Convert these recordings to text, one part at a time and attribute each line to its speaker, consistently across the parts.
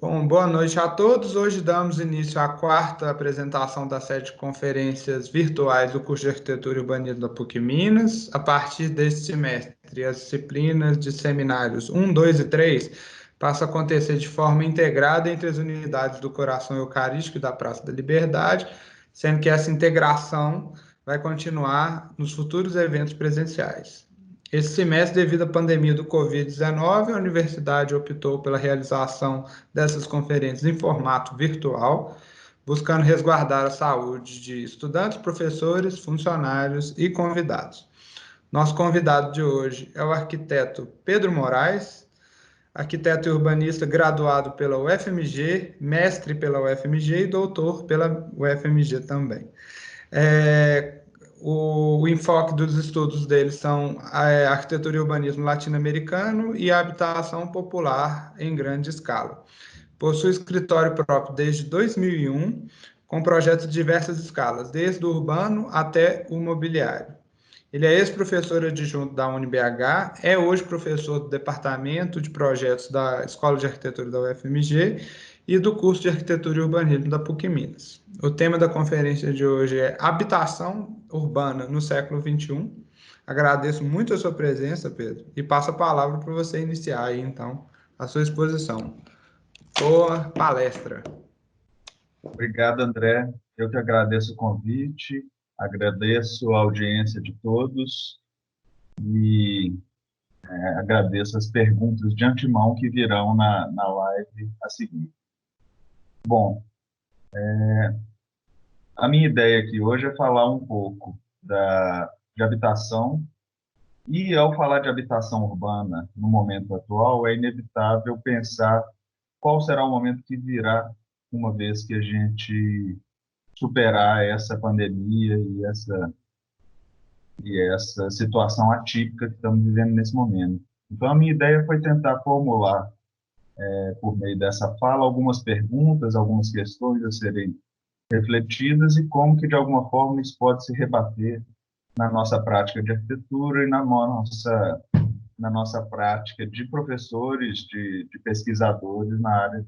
Speaker 1: Bom, boa noite a todos. Hoje damos início à quarta apresentação da série de conferências virtuais do curso de Arquitetura e Urbanismo da PUC Minas. A partir deste semestre, as disciplinas de seminários 1, 2 e 3 passam a acontecer de forma integrada entre as unidades do Coração Eucarístico e da Praça da Liberdade, sendo que essa integração vai continuar nos futuros eventos presenciais. Esse semestre, devido à pandemia do Covid-19, a universidade optou pela realização dessas conferências em formato virtual, buscando resguardar a saúde de estudantes, professores, funcionários e convidados. Nosso convidado de hoje é o arquiteto Pedro Moraes, arquiteto e urbanista graduado pela UFMG, mestre pela UFMG e doutor pela UFMG também. O enfoque dos estudos dele são a arquitetura e urbanismo latino-americano e a habitação popular em grande escala. Possui escritório próprio desde 2001, com projetos de diversas escalas, desde o urbano até o mobiliário. Ele é ex-professor adjunto da UniBH, é hoje professor do Departamento de Projetos da Escola de Arquitetura da UFMG e do curso de Arquitetura e Urbanismo da PUC Minas. O tema da conferência de hoje é Habitação Urbana no século XXI. Agradeço muito a sua presença, Pedro, e passo a palavra para você iniciar aí, então, a sua exposição. Boa palestra.
Speaker 2: Obrigado, André. Eu que agradeço o convite, agradeço a audiência de todos e agradeço as perguntas de antemão que virão na live a seguir. Bom, a minha ideia aqui hoje é falar um pouco de habitação e, ao falar de habitação urbana no momento atual, é inevitável pensar qual será o momento que virá uma vez que a gente superar essa pandemia e essa situação atípica que estamos vivendo nesse momento. Então, a minha ideia foi tentar formular, por meio dessa fala, algumas perguntas, algumas questões a serem refletidas e como que, de alguma forma, isso pode se rebater na nossa prática de arquitetura e na nossa prática de professores, de pesquisadores na área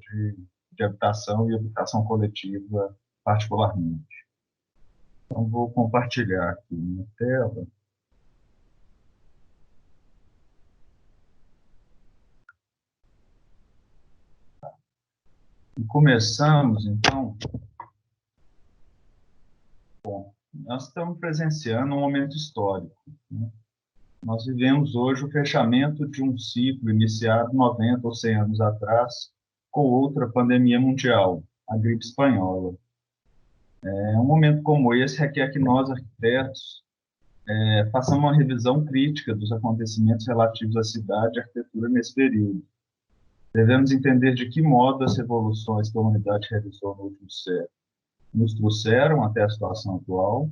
Speaker 2: de habitação e habitação coletiva, particularmente. Então, vou compartilhar aqui na tela. E começamos, então. Bom, nós estamos presenciando um momento histórico, né? Nós vivemos hoje o fechamento de um ciclo iniciado 90 ou 100 anos atrás com outra pandemia mundial, a gripe espanhola. Um momento como esse requer que nós, arquitetos, façamos uma revisão crítica dos acontecimentos relativos à cidade e à arquitetura nesse período. Devemos entender de que modo as revoluções que a humanidade realizou no último século nos trouxeram até a situação atual,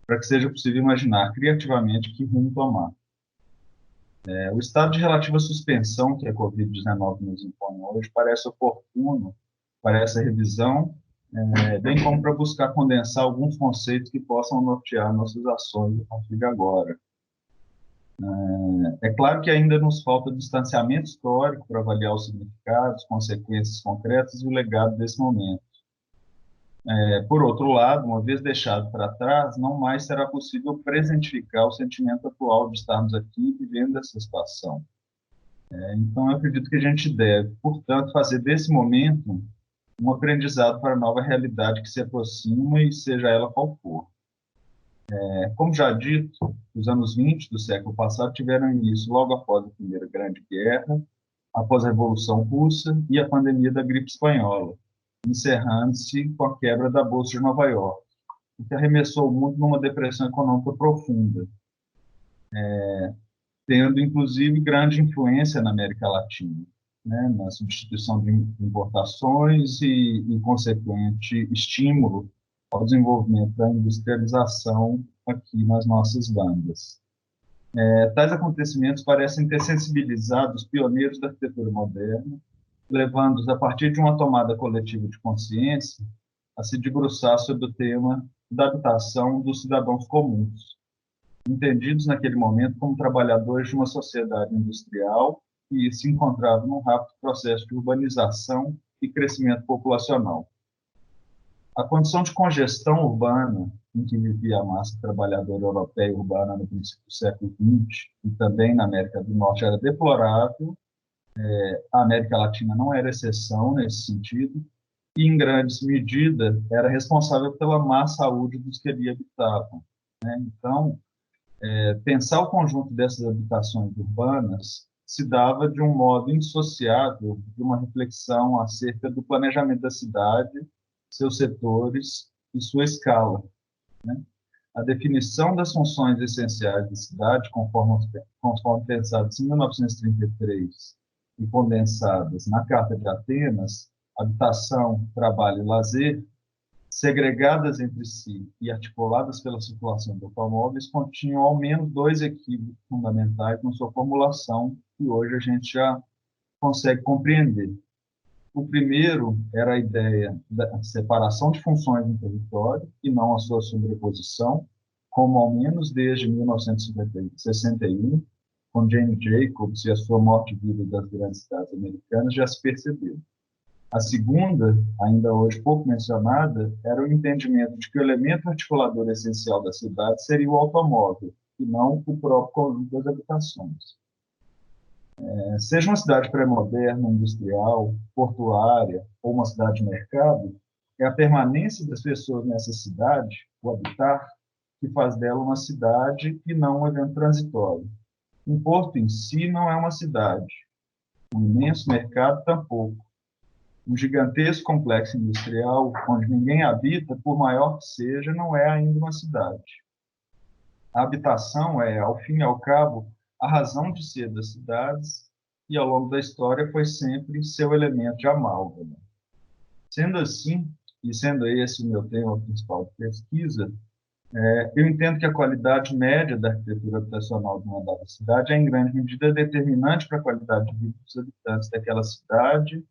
Speaker 2: para que seja possível imaginar criativamente que rumo tomar. O estado de relativa suspensão que a Covid-19 nos impõe hoje parece oportuno para essa revisão, bem como para buscar condensar alguns conceitos que possam nortear nossas ações a partir de agora. É claro que ainda nos falta distanciamento histórico para avaliar os significados, consequências concretas e o legado desse momento. Por outro lado, uma vez deixado para trás, não mais será possível presentificar o sentimento atual de estarmos aqui vivendo essa situação. Então, eu acredito que a gente deve, portanto, fazer desse momento um aprendizado para a nova realidade que se aproxima e seja ela qual for. Como já dito, os anos 20 do século passado tiveram início logo após a Primeira Grande Guerra, após a Revolução Russa e a pandemia da gripe espanhola, encerrando-se com a quebra da Bolsa de Nova York, o que arremessou o mundo numa depressão econômica profunda, tendo, inclusive, grande influência na América Latina, né, na substituição de importações e consequente estímulo ao desenvolvimento da industrialização aqui nas nossas bandas. Tais acontecimentos parecem ter sensibilizado os pioneiros da arquitetura moderna, levando-os, a partir de uma tomada coletiva de consciência, a se debruçar sobre o tema da habitação dos cidadãos comuns, entendidos naquele momento como trabalhadores de uma sociedade industrial que se encontrava num rápido processo de urbanização e crescimento populacional. A condição de congestão urbana em que vivia a massa trabalhadora europeia urbana no princípio do século XX e também na América do Norte era deplorável. A América Latina não era exceção nesse sentido e, em grandes medidas, era responsável pela má saúde dos que ali habitavam, né? Então, pensar o conjunto dessas habitações urbanas se dava de um modo indissociável de uma reflexão acerca do planejamento da cidade, seus setores e sua escala, né? A definição das funções essenciais da cidade, conforme pensadas em 1933 e condensadas na Carta de Atenas, habitação, trabalho e lazer, segregadas entre si e articuladas pela circulação de automóveis, continham ao menos dois equívocos fundamentais na sua formulação, que hoje a gente já consegue compreender. O primeiro era a ideia da separação de funções no território e não a sua sobreposição, como ao menos desde 1961, com Jane Jacobs e a sua morte e vida das grandes cidades americanas, já se percebeu. A segunda, ainda hoje pouco mencionada, era o entendimento de que o elemento articulador essencial da cidade seria o automóvel, e não o próprio conjunto das habitações. Seja uma cidade pré-moderna, industrial, portuária ou uma cidade de mercado, é a permanência das pessoas nessa cidade, o habitar, que faz dela uma cidade e não um evento transitório. Um porto em si não é uma cidade, um imenso mercado tampouco. Um gigantesco complexo industrial, onde ninguém habita, por maior que seja, não é ainda uma cidade. A habitação é, ao fim e ao cabo, a razão de ser das cidades e, ao longo da história, foi sempre seu elemento de amálgama. Sendo assim, e sendo esse o meu tema principal de pesquisa, eu entendo que a qualidade média da arquitetura habitacional de uma dada cidade é, em grande medida, determinante para a qualidade de vida dos habitantes daquela cidade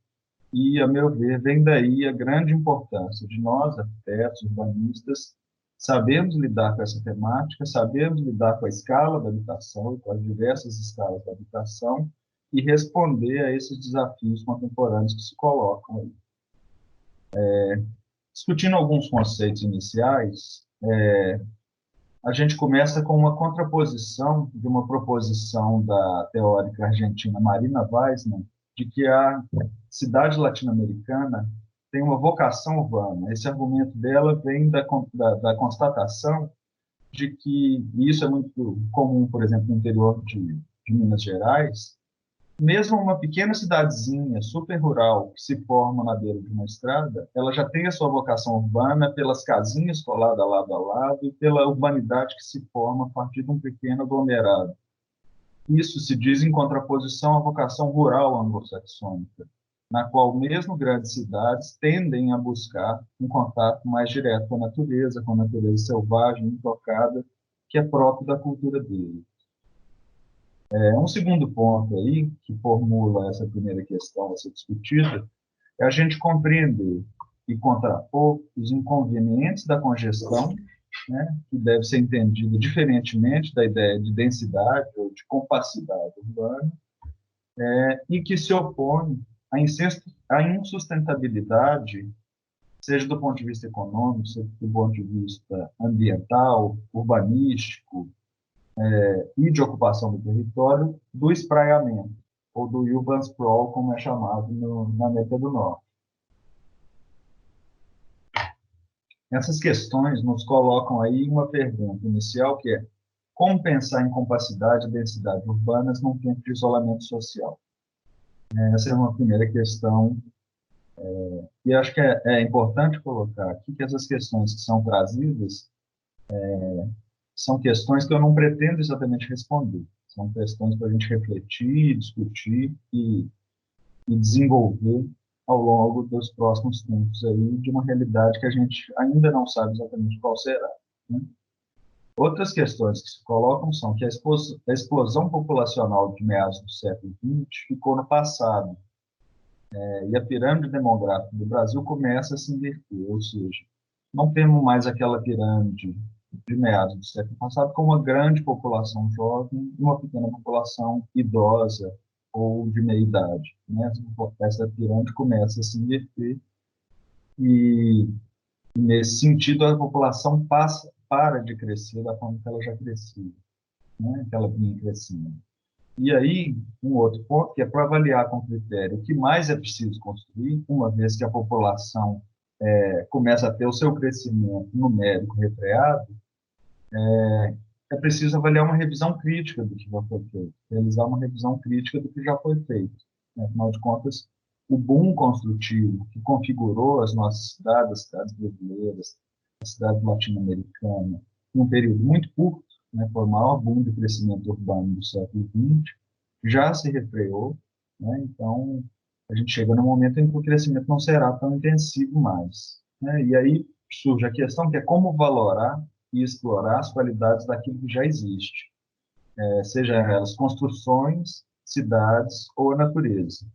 Speaker 2: e, a meu ver, vem daí a grande importância de nós, arquitetos, urbanistas, sabermos lidar com essa temática, sabermos lidar com a escala da habitação, com as diversas escalas da habitação, e responder a esses desafios contemporâneos que se colocam aí. Discutindo alguns conceitos iniciais, a gente começa com uma contraposição de uma proposição da teórica argentina Marina Weissman, de que a cidade latino-americana tem uma vocação urbana. Esse argumento dela vem da constatação de que, e isso é muito comum, por exemplo, no interior de Minas Gerais, mesmo uma pequena cidadezinha super rural que se forma na beira de uma estrada, ela já tem a sua vocação urbana pelas casinhas coladas lado a lado e pela urbanidade que se forma a partir de um pequeno aglomerado. Isso se diz em contraposição à vocação rural anglo-saxônica, na qual mesmo grandes cidades tendem a buscar um contato mais direto com a natureza selvagem, intocada, que é próprio da cultura dele. Um segundo ponto aí, que formula essa primeira questão a ser discutida, é a gente compreender e contrapor os inconvenientes da congestão, né, que deve ser entendido diferentemente da ideia de densidade ou de compacidade urbana, e que se opõe à insustentabilidade, seja do ponto de vista econômico, seja do ponto de vista ambiental, urbanístico, e de ocupação do território, do espraiamento, ou do urban sprawl, como é chamado na América do Norte. Essas questões nos colocam aí uma pergunta inicial, que é: como pensar em compacidade e densidade urbanas num tempo de isolamento social? Essa é uma primeira questão, e acho que é importante colocar aqui que essas questões que são trazidas são questões que eu não pretendo exatamente responder. São questões para a gente refletir, discutir e desenvolver ao longo dos próximos tempos aí, de uma realidade que a gente ainda não sabe exatamente qual será, né? Outras questões que se colocam são que a explosão populacional de meados do século XX ficou no passado, e a pirâmide demográfica do Brasil começa a se inverter, ou seja, não temos mais aquela pirâmide de meados do século passado com uma grande população jovem e uma pequena população idosa ou de meia idade, né? Essa pirâmide começa a se inverter e nesse sentido, a população para de crescer da forma que ela já crescia, né? Que ela vinha crescendo. E aí, um outro ponto, que é para avaliar com critério o que mais é preciso construir, uma vez que a população começa a ter o seu crescimento numérico refreado, é preciso avaliar uma revisão crítica do que já foi feito, realizar uma revisão crítica do que já foi feito. Né? Afinal de contas, o boom construtivo que configurou as nossas cidades, as cidades brasileiras, a cidade latino-americana, em um período muito curto, né, foi o maior boom de crescimento urbano do século XX, já se refreou, né? Então a gente chega num momento em que o crescimento não será tão intensivo mais, né? E aí surge a questão que é como valorar e explorar as qualidades daquilo que já existe, seja elas construções, cidades ou a natureza.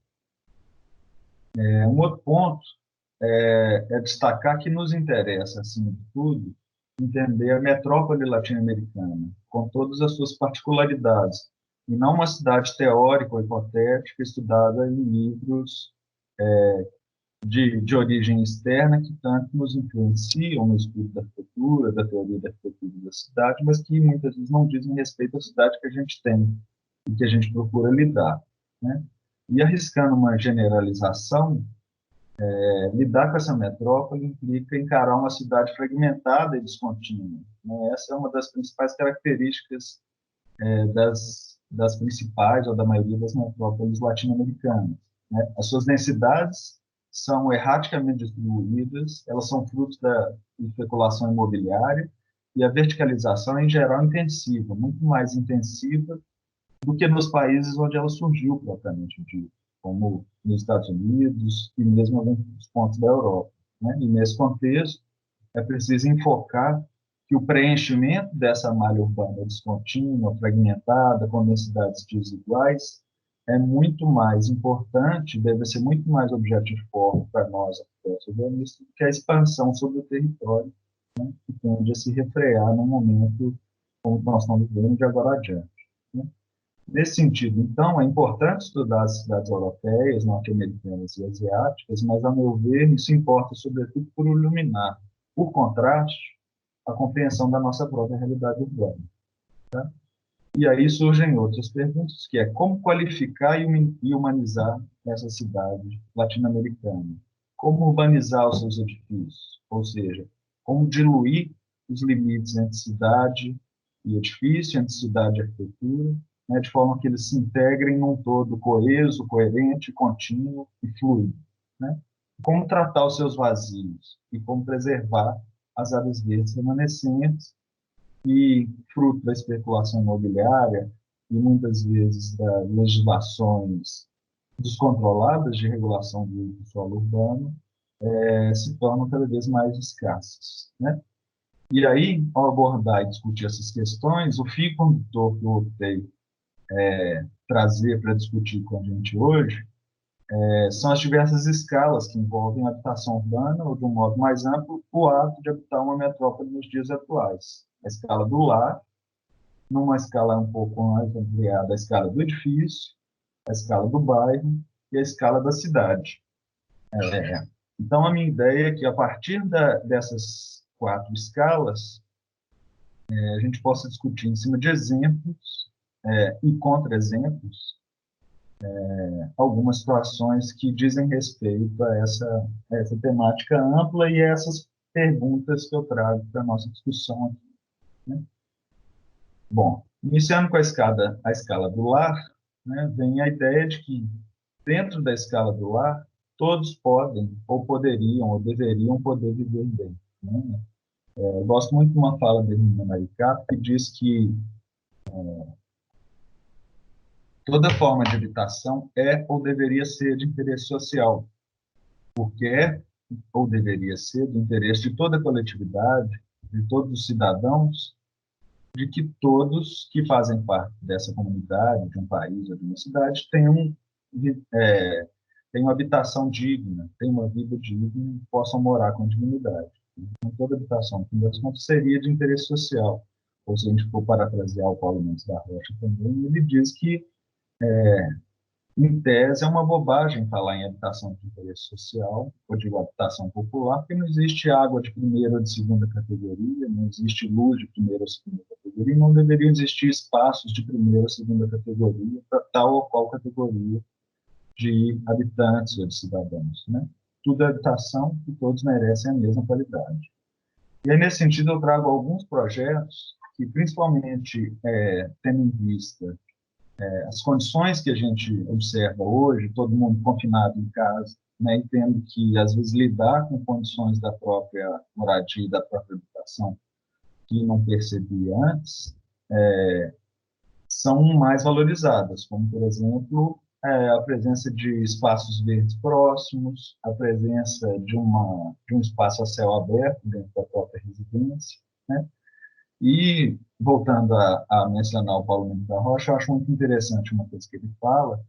Speaker 2: Um outro ponto é destacar que nos interessa, acima de tudo, entender a metrópole latino-americana, com todas as suas particularidades, e não uma cidade teórica ou hipotética estudada em livros de origem externa que tanto nos influenciam no estudo da arquitetura, da teoria da arquitetura da cidade, mas que muitas vezes não dizem respeito à cidade que a gente tem e que a gente procura lidar, né? E arriscando uma generalização, lidar com essa metrópole implica encarar uma cidade fragmentada e descontínua, né? Essa é uma das principais características das principais ou da maioria das metrópoles latino-americanas, né? As suas densidades são erraticamente distribuídas, elas são frutos da especulação imobiliária e a verticalização, em geral, intensiva, muito mais intensiva do que nos países onde ela surgiu, propriamente dito, como nos Estados Unidos e mesmo em alguns pontos da Europa, né? E nesse contexto, é preciso enfocar que o preenchimento dessa malha urbana descontínua, fragmentada, com densidades desiguais, é muito mais importante, deve ser muito mais objetivo para nós, arquitetos urbanistas, do que a expansão sobre o território, né, que tende a se refrear no momento como nós estamos vivendo de agora adiante, né? Nesse sentido, então, é importante estudar as cidades europeias, norte-americanas e asiáticas, mas, a meu ver, isso importa, sobretudo, por iluminar, por contraste, a compreensão da nossa própria realidade urbana. Tá? E aí surgem outras perguntas, que é como qualificar e humanizar essa cidade latino-americana? Como urbanizar os seus edifícios? Ou seja, como diluir os limites entre cidade e edifício, entre cidade e arquitetura, né, de forma que eles se integrem num todo coeso, coerente, contínuo e fluido, né? Como tratar os seus vazios e como preservar as áreas verdes remanescentes e, fruto da especulação imobiliária e muitas vezes das legislações descontroladas de regulação do uso do solo urbano, se tornam cada vez mais escassas, né? E aí, ao abordar e discutir essas questões, o fio condutor que eu optei trazer para discutir com a gente hoje são as diversas escalas que envolvem a habitação urbana, ou, de um modo mais amplo, o ato de habitar uma metrópole nos dias atuais. A escala do lar, numa escala um pouco mais ampliada, a escala do edifício, a escala do bairro e a escala da cidade. Então, a minha ideia é que, a partir dessas 4 escalas, a gente possa discutir em cima de exemplos e contra-exemplos algumas situações que dizem respeito a essa temática ampla e a essas perguntas que eu trago para a nossa discussão aqui, né? Bom, iniciando com a escala do lar, né, vem a ideia de que, dentro da escala do lar, todos podem, ou poderiam, ou deveriam poder viver bem, né? Eu gosto muito de uma fala de Rina Maricato, que diz que toda forma de habitação é ou deveria ser de interesse social, porque é ou deveria ser do interesse de toda a coletividade, de todos os cidadãos, de que todos que fazem parte dessa comunidade, de um país ou de uma cidade, tenham habitação digna, tenham uma vida digna e possam morar com dignidade. Então, toda habitação, no fim das contas, seria de interesse social. Ou se a gente for parafrasear o Paulo Mendes da Rocha também, ele diz que Em tese, é uma bobagem falar em habitação de interesse social, ou de habitação popular, porque não existe água de primeira ou de segunda categoria, não existe luz de primeira ou segunda categoria, e não deveriam existir espaços de primeira ou segunda categoria para tal ou qual categoria de habitantes ou de cidadãos, né? Tudo é habitação e todos merecem a mesma qualidade. E aí, nesse sentido, eu trago alguns projetos que, principalmente, tendo em vista as condições que a gente observa hoje, todo mundo confinado em casa, né, e tendo que, às vezes, lidar com condições da própria moradia, da própria habitação, que não percebia antes, são mais valorizadas, como, por exemplo, a presença de espaços verdes próximos, a presença de um espaço a céu aberto dentro da própria residência, né? E, voltando a mencionar o Paulo Mendes da Rocha, eu acho muito interessante uma coisa que ele fala,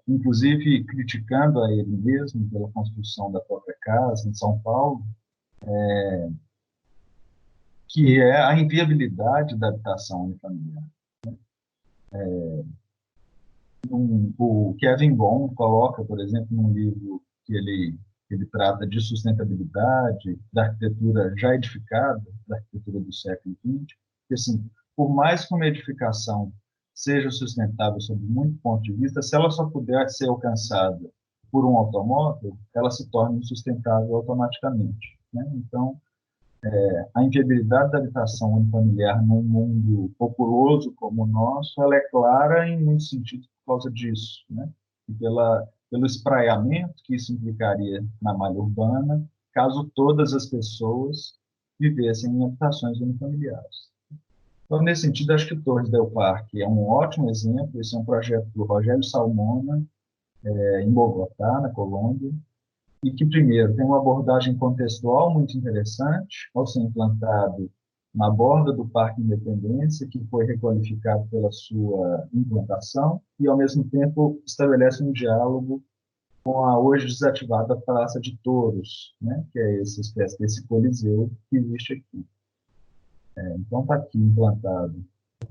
Speaker 2: inclusive criticando a ele mesmo pela construção da própria casa em São Paulo, que é a inviabilidade da habitação unifamiliar. O Kevin Bom coloca, por exemplo, num livro que ele trata de sustentabilidade, da arquitetura já edificada, da arquitetura do século XX, que, assim, por mais que uma edificação seja sustentável sob muito ponto de vista, se ela só puder ser alcançada por um automóvel, ela se torna insustentável automaticamente, né? Então, a inviabilidade da habitação unifamiliar num mundo populoso como o nosso, ela é clara em muitos sentidos por causa disso, né? E pelo espraiamento que isso implicaria na malha urbana, caso todas as pessoas vivessem em habitações unifamiliares. Então, nesse sentido, acho que Torres del Parque é um ótimo exemplo. Esse é um projeto do Rogério Salmona, em Bogotá, na Colômbia, e que, primeiro, tem uma abordagem contextual muito interessante, ao ser implantado na borda do Parque Independência, que foi requalificado pela sua implantação, e, ao mesmo tempo, estabelece um diálogo com a hoje desativada Praça de Touros, né, que é essa espécie desse coliseu que existe aqui. Então, está aqui implantado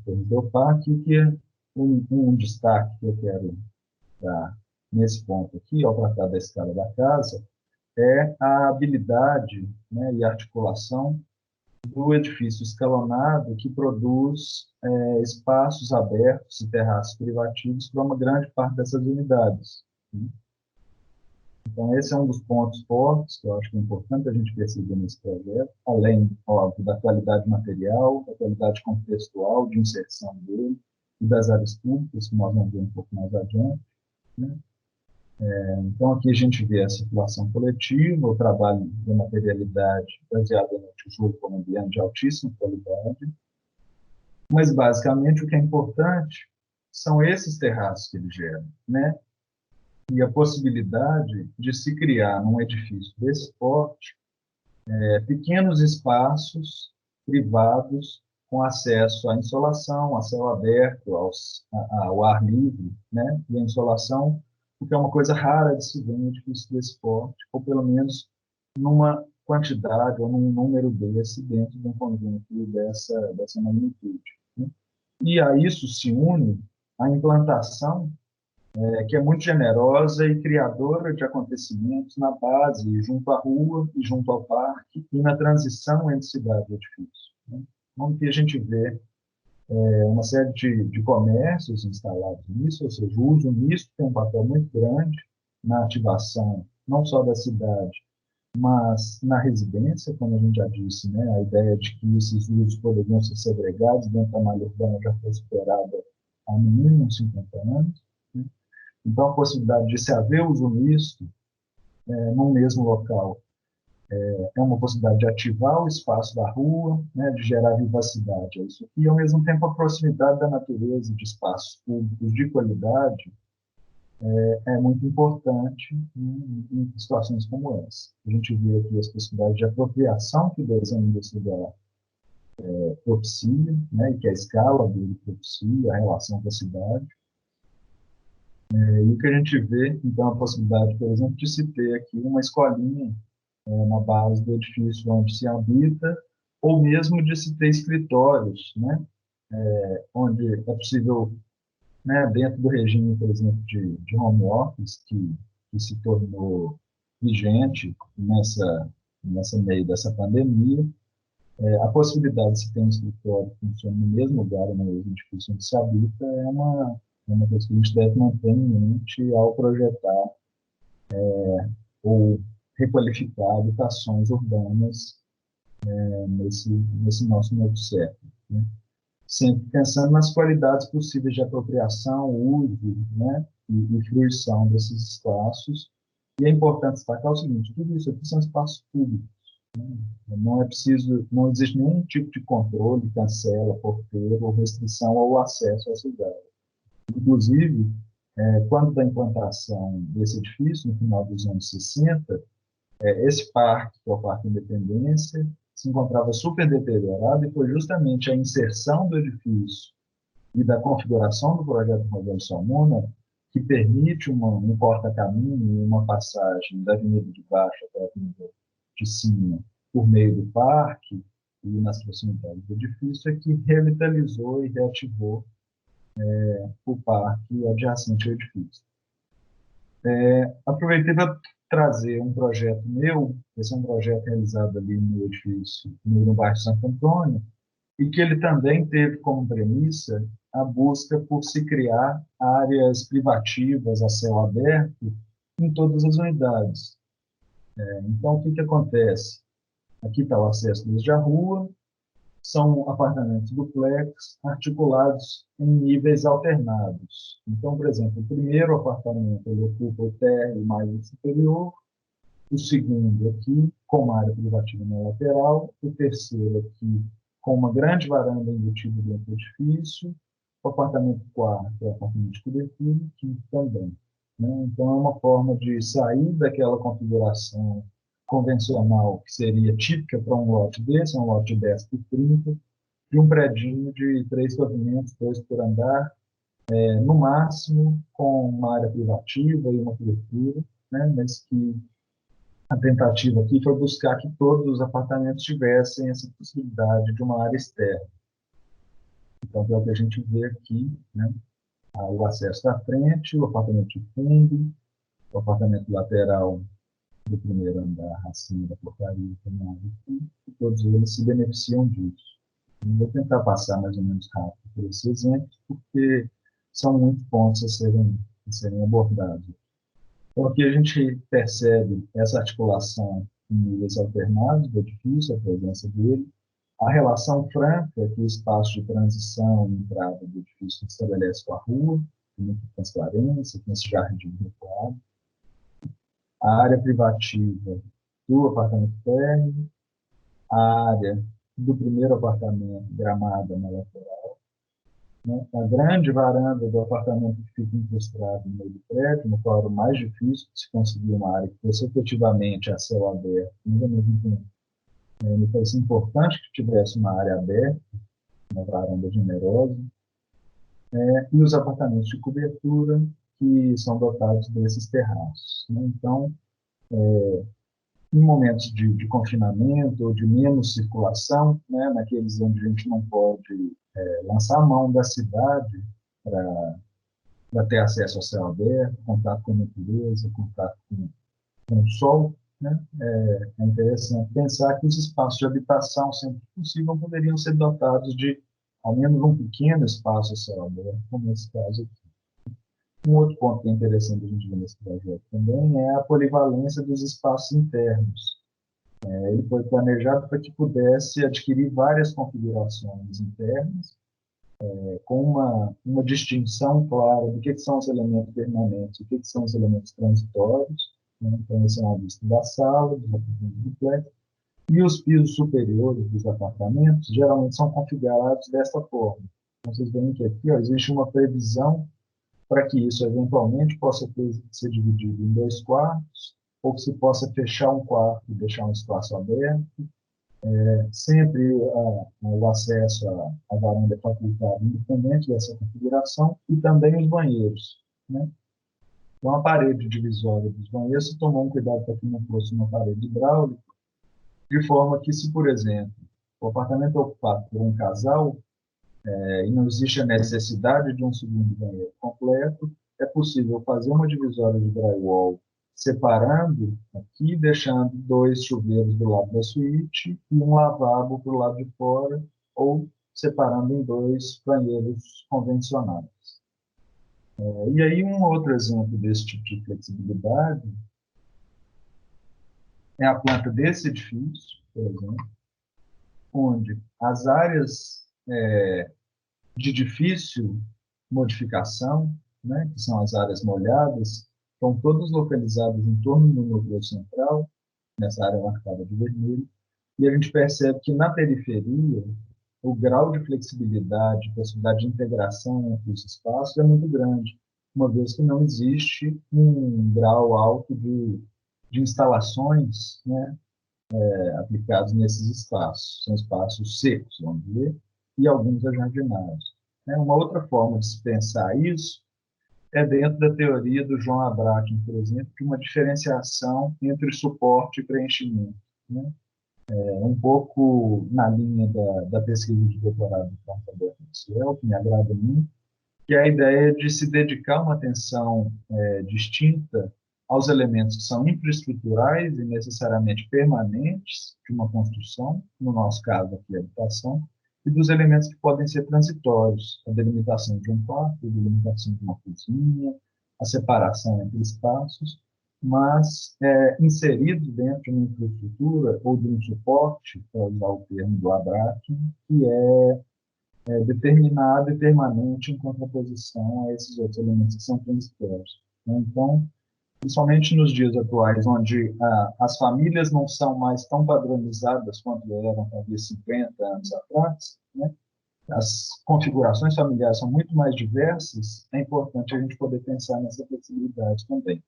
Speaker 2: o Parque, que é um destaque que eu quero dar nesse ponto aqui, ao tratar da escala da casa, é a habilidade, né, e articulação do edifício escalonado que produz espaços abertos e terraços privativos para uma grande parte dessas unidades, né? Então, esse é um dos pontos fortes que eu acho que é importante a gente perceber nesse projeto, além, óbvio, da qualidade material, da qualidade contextual, de inserção dele, e das áreas públicas, que nós vamos ver um pouco mais adiante, né? Então, aqui a gente vê a circulação coletiva, o trabalho de materialidade baseado no tijolo colombiano de altíssima qualidade, mas, basicamente, o que é importante são esses terraços que ele gera, né? E a possibilidade de se criar num edifício desse porte pequenos espaços privados com acesso à insolação, a céu aberto, ao ar livre, né? E a insolação, porque é uma coisa rara de se ver em edifício desse porte, ou pelo menos numa quantidade ou num número desse dentro de um conjunto dessa magnitude, né? E a isso se une a implantação que é muito generosa e criadora de acontecimentos na base, junto à rua e junto ao parque, e na transição entre cidade e edifício, né? Onde a gente vê uma série de comércios instalados nisso, ou seja, o uso misto tem um papel muito grande na ativação, não só da cidade, mas na residência, como a gente já disse, né, a ideia de que esses usos poderiam ser segregados dentro da malha urbana já foi superada há no mínimo 50 anos, né? Então, a possibilidade de se haver uso misto num mesmo local é uma possibilidade de ativar o espaço da rua, né, de gerar vivacidade a isso aqui, e, ao mesmo tempo, a proximidade da natureza de espaços públicos de qualidade é muito importante em situações como essa. A gente vê aqui as possibilidades de apropriação que o desenho desse lugar propicia, né, e que a escala dele propicia, a relação com a cidade. E o que a gente vê, então, a possibilidade, por exemplo, de se ter aqui uma escolinha na base do edifício onde se habita, ou mesmo de se ter escritórios, né, onde é possível né, dentro do regime, por exemplo, de home office, que se tornou vigente nessa meio dessa pandemia, a possibilidade de se ter um escritório que funcione no mesmo lugar, no mesmo edifício onde se habita, é uma coisa que a gente deve manter em mente ao projetar ou requalificar habitações urbanas nesse nosso novo século, né? Sempre pensando nas qualidades possíveis de apropriação, uso, né, e fruição desses espaços. E é importante destacar o seguinte: tudo isso aqui são espaços públicos. Não é preciso, não existe nenhum tipo de controle, cancela, porteiro ou restrição ao acesso à cidade. Inclusive, quando da implantação desse edifício, no final dos anos 60, esse parque, que é o Parque Independência, se encontrava super deteriorado e foi justamente a inserção do edifício e da configuração do projeto Rogério Salmona que permite um porta-caminho e uma passagem da Avenida de Baixo até a Avenida de Cima por meio do parque e nas proximidades do edifício, é que revitalizou e reativou o parque adjacente ao edifício. Aproveitei para trazer um projeto meu, esse é um projeto realizado ali no edifício, no bairro Santo Antônio, e que ele também teve como premissa a busca por se criar áreas privativas a céu aberto em todas as unidades. Então, o que acontece? Aqui está o acesso desde a rua, são apartamentos duplex articulados em níveis alternados. Então, por exemplo, o primeiro apartamento ele ocupa o térreo mais superior, o segundo aqui com uma área privativa na lateral, o terceiro aqui com uma grande varanda embutida dentro do edifício, o apartamento quarto é o apartamento de cobertura, e o quinto também, né? Então, é uma forma de sair daquela configuração convencional, que seria típica para um lote desse, um lote de 10 por 30, de um predinho de 3 pavimentos, 2 por andar, no máximo com uma área privativa e uma cobertura, né? Mas que a tentativa aqui foi buscar que todos os apartamentos tivessem essa possibilidade de uma área externa. Então, é o que a gente vê aqui, né? O acesso da frente, o apartamento de fundo, o apartamento lateral do primeiro andar, acima da portaria, e todos eles se beneficiam disso. Eu vou tentar passar mais ou menos rápido por esses exemplos, porque são muitos pontos a serem abordados. Então, aqui a gente percebe essa articulação em níveis alternados do edifício, a presença dele, a relação franca que o espaço de transição e entrada do edifício estabelece com a rua, com muita transparência, com esse jardim recuado, a área privativa do apartamento térreo, a área do primeiro apartamento gramada na lateral, né? A grande varanda do apartamento que fica incrustado no meio do prédio, no qual era o mais difícil de se conseguir uma área que fosse efetivamente a céu aberto, mas ao mesmo tempo me parecia importante que tivesse uma área aberta, uma varanda generosa, e os apartamentos de cobertura que são dotados desses terraços, né? Então, em momentos de confinamento ou de menos circulação, né, naqueles onde a gente não pode lançar a mão da cidade para ter acesso ao céu aberto, contato com a natureza, contato com o sol, né, é interessante pensar que os espaços de habitação, sempre que possível, poderiam ser dotados de ao menos um pequeno espaço ao céu aberto, como nesse caso aqui. Um outro ponto que é interessante a gente ver nesse projeto também é a polivalência dos espaços internos. Ele foi planejado para que pudesse adquirir várias configurações internas, com uma distinção clara do que são os elementos permanentes e o que são os elementos transitórios, né? Então, esse é uma vista da sala, dos apartamentos duplex, e os pisos superiores dos apartamentos geralmente são configurados dessa forma. Então, vocês veem que aqui existe uma previsão para que isso eventualmente possa ser dividido em 2 quartos, ou que se possa fechar um quarto e deixar um espaço aberto. Sempre o acesso à varanda é facultado independente dessa configuração, e também os banheiros, né? Então, a parede divisória dos banheiros se tomou um cuidado para que não fosse uma parede hidráulica, de forma que, se, por exemplo, o apartamento é ocupado por um casal, e não existe a necessidade de um segundo banheiro completo, é possível fazer uma divisória de drywall separando aqui, deixando 2 chuveiros do lado da suíte e um lavabo para o lado de fora, ou separando em 2 banheiros convencionais. E aí, um outro exemplo desse tipo de flexibilidade é a planta desse edifício, por exemplo, onde as áreas de difícil modificação, né, que são as áreas molhadas, estão todas localizadas em torno do núcleo central, nessa área marcada de vermelho, e a gente percebe que na periferia o grau de flexibilidade, possibilidade de integração entre os espaços é muito grande, uma vez que não existe um grau alto de instalações, né, aplicados nesses espaços. São espaços secos, vamos dizer, e alguns ajardinados. Uma outra forma de se pensar isso é dentro da teoria do João Abrakin, por exemplo, de uma diferenciação entre suporte e preenchimento, né? Um pouco na linha da pesquisa de doutorado do Carlos Alberto Maxwell, que me agrada muito, que é a ideia de se dedicar uma atenção distinta aos elementos que são infraestruturais e necessariamente permanentes de uma construção, no nosso caso aqui a habitação, e dos elementos que podem ser transitórios, a delimitação de um quarto, a delimitação de uma cozinha, a separação entre espaços, mas inseridos dentro de uma infraestrutura ou de um suporte, para usar o termo do Abrakin, que é determinado e permanente em contraposição a esses outros elementos que são transitórios. Então, principalmente nos dias atuais, onde as famílias não são mais tão padronizadas quanto eram havia 50 anos atrás, né? As configurações familiares são muito mais diversas, é importante a gente poder pensar nessa flexibilidade também.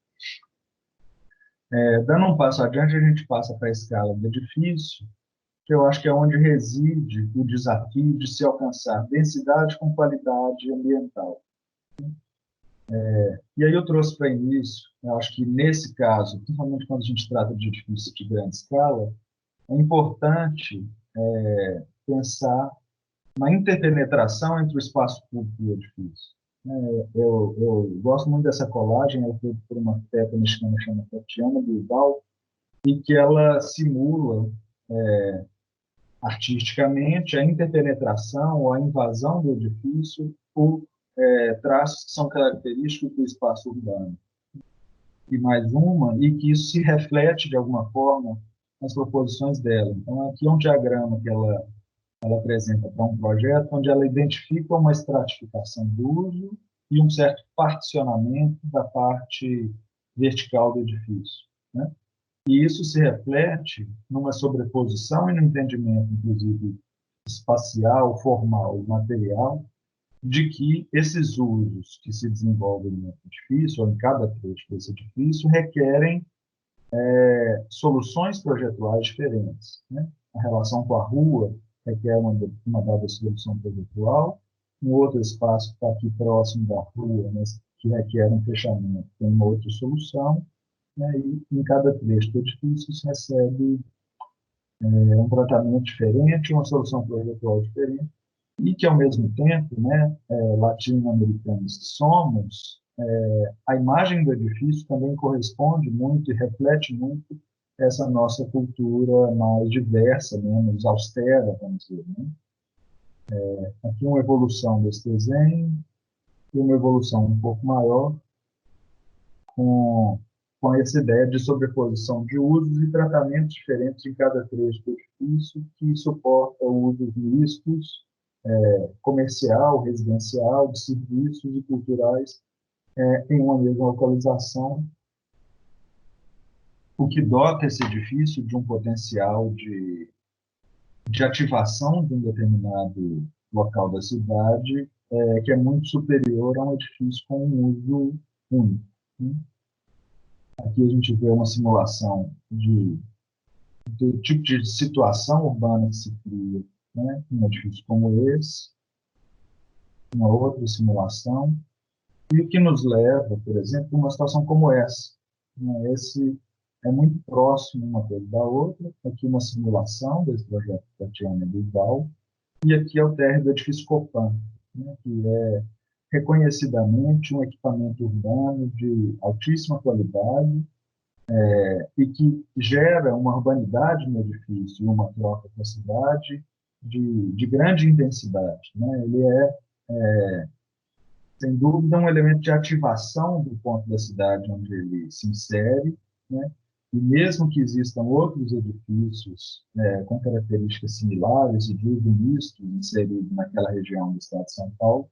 Speaker 2: Dando um passo adiante, a gente passa para a escala do edifício, que eu acho que é onde reside o desafio de se alcançar densidade com qualidade ambiental. E aí eu trouxe para início, eu acho que nesse caso, principalmente quando a gente trata de edifícios de grande escala, é importante pensar na interpenetração entre o espaço público e o edifício. Eu gosto muito dessa colagem, ela foi por uma arquiteta mexicana chamada Tatiana Bilbao, e que ela simula artisticamente a interpenetração ou a invasão do edifício por traços que são característicos do espaço urbano. E mais uma, e que isso se reflete de alguma forma nas proposições dela. Então, aqui é um diagrama que ela apresenta para um projeto onde ela identifica uma estratificação do uso e um certo particionamento da parte vertical do edifício, né? E isso se reflete numa sobreposição e no entendimento, inclusive, espacial, formal e material, de que esses usos que se desenvolvem no edifício, ou em cada trecho desse edifício, requerem soluções projetuais diferentes, né? A relação com a rua requer uma dada solução projetual, um outro espaço que está aqui próximo da rua, mas que requer um fechamento, tem uma outra solução, né? E em cada trecho do edifício se recebe um tratamento diferente, uma solução projetual diferente, e que, ao mesmo tempo, né, latino-americanos que somos, a imagem do edifício também corresponde muito e reflete muito essa nossa cultura mais diversa, menos austera, vamos dizer, né? Aqui uma evolução desse desenho e uma evolução um pouco maior com essa ideia de sobreposição de usos e tratamentos diferentes em cada trecho do edifício que suporta usos mistos, comercial, residencial, de serviços e culturais em uma mesma localização, o que dota esse edifício de um potencial de ativação de um determinado local da cidade que é muito superior a um edifício com um uso único, né? Aqui a gente vê uma simulação do tipo de situação urbana que se cria, né, em um edifício como esse, uma outra simulação, e o que nos leva, por exemplo, a uma situação como essa, né? Esse é muito próximo uma coisa da outra, aqui uma simulação desse projeto da Tatiana Bilbao, E aqui é o térreo do edifício Copan, né, que é reconhecidamente um equipamento urbano de altíssima qualidade e que gera uma urbanidade no edifício, uma troca com a cidade de grande intensidade. Né? Ele é, sem dúvida, um elemento de ativação do ponto da cidade onde ele se insere, né? E mesmo que existam outros edifícios com características similares e de uso misto inseridos naquela região do estado de São Paulo,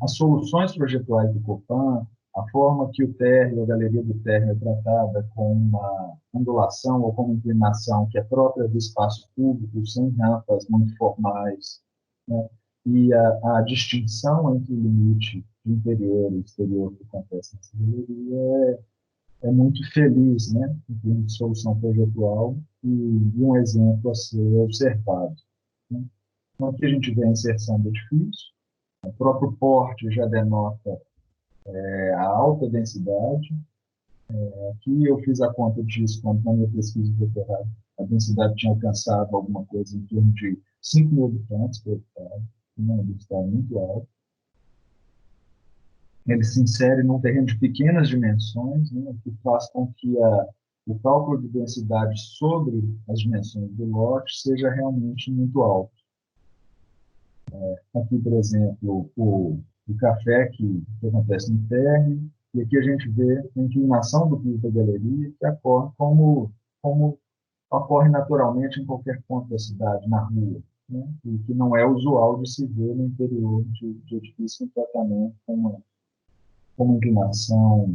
Speaker 2: as soluções projetuais do Copan, a forma que o térreo, a galeria do térreo é tratada com uma ondulação ou com uma inclinação que é própria do espaço público, sem rampas muito formais, né? E a distinção entre o limite de interior e exterior que acontece nessa galeria é muito feliz, né, em termos de solução projetual e um exemplo a ser observado. Né? Então, aqui a gente vê a inserção do edifício, o próprio porte já denota a alta densidade. Aqui eu fiz a conta disso quando na minha pesquisa de doutorado. A densidade tinha alcançado alguma coisa em torno de 5 mil habitantes por hectare, uma densidade muito alta. Ele se insere num terreno de pequenas dimensões, né, o que faz com que o cálculo de densidade sobre as dimensões do lote seja realmente muito alto. Aqui, por exemplo, o café que acontece no térreo, e aqui a gente vê a inclinação do piso da galeria, que ocorre como ocorre naturalmente em qualquer ponto da cidade, na rua, né? E que não é usual de se ver no interior de edifício em tratamento com uma inclinação,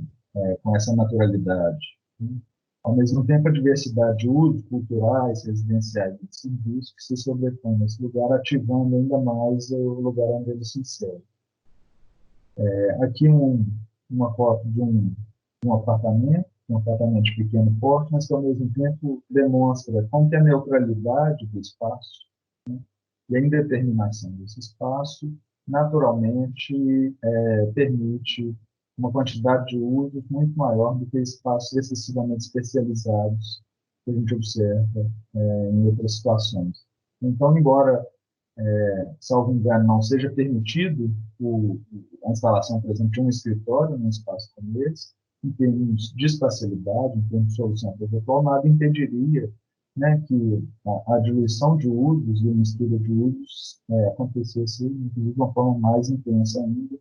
Speaker 2: com essa naturalidade. Né? Ao mesmo tempo, a diversidade de usos culturais, residenciais e de serviços que se sobrepõe nesse lugar, ativando ainda mais o lugar onde ele se insere. Aqui uma foto de um apartamento de pequeno porte, mas que ao mesmo tempo demonstra como que a neutralidade do espaço, né, e a indeterminação desse espaço naturalmente permite uma quantidade de usos muito maior do que espaços excessivamente especializados que a gente observa em outras situações. Então, embora salvo engano, não seja permitido a instalação, por exemplo, de um escritório num espaço como esse, em termos de espacialidade, em termos de solução protocolar, nada impediria, né, que a diluição de usos e a mistura de usos acontecesse, inclusive, de uma forma mais intensa ainda,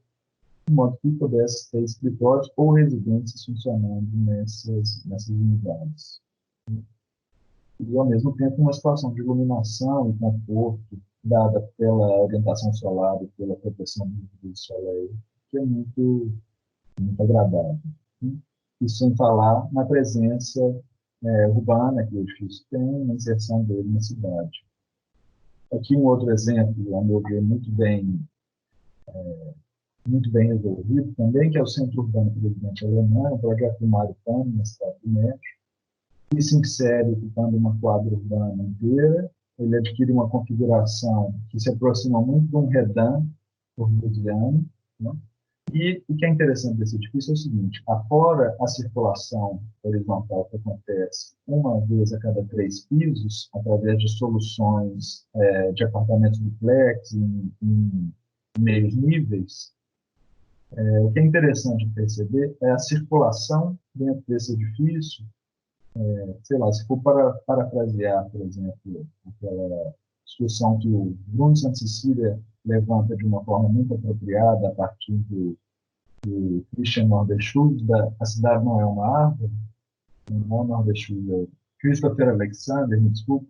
Speaker 2: de modo que pudesse ter escritórios ou residências funcionando nessas unidades. E, ao mesmo tempo, uma situação de iluminação e conforto, dada pela orientação solar e pela proteção do luz solar, que é muito agradável. Né? Isso sem falar na presença urbana que o edifício tem, na inserção dele na cidade. Aqui um outro exemplo, a meu ver, muito bem resolvido também, que é o Centro Urbano Presidente Alemão, um projeto do Mário Pano, na cidade do México, que se insere ocupando uma quadra urbana inteira. Ele adquire uma configuração que se aproxima muito de um redam portuguesiano, né? E o que é interessante desse edifício é o seguinte: afora a circulação horizontal que acontece uma vez a cada 3 pisos, através de soluções de apartamentos duplex em meios níveis, o que é interessante perceber é a circulação dentro desse edifício. Sei lá, se for para parafrasear, por exemplo, aquela discussão que o Bruno Santos Cecília levanta de uma forma muito apropriada a partir do Christian Norderschuld, A Cidade Não É Uma Árvore, não é Norderschuld, é Christopher Alexander, me desculpe,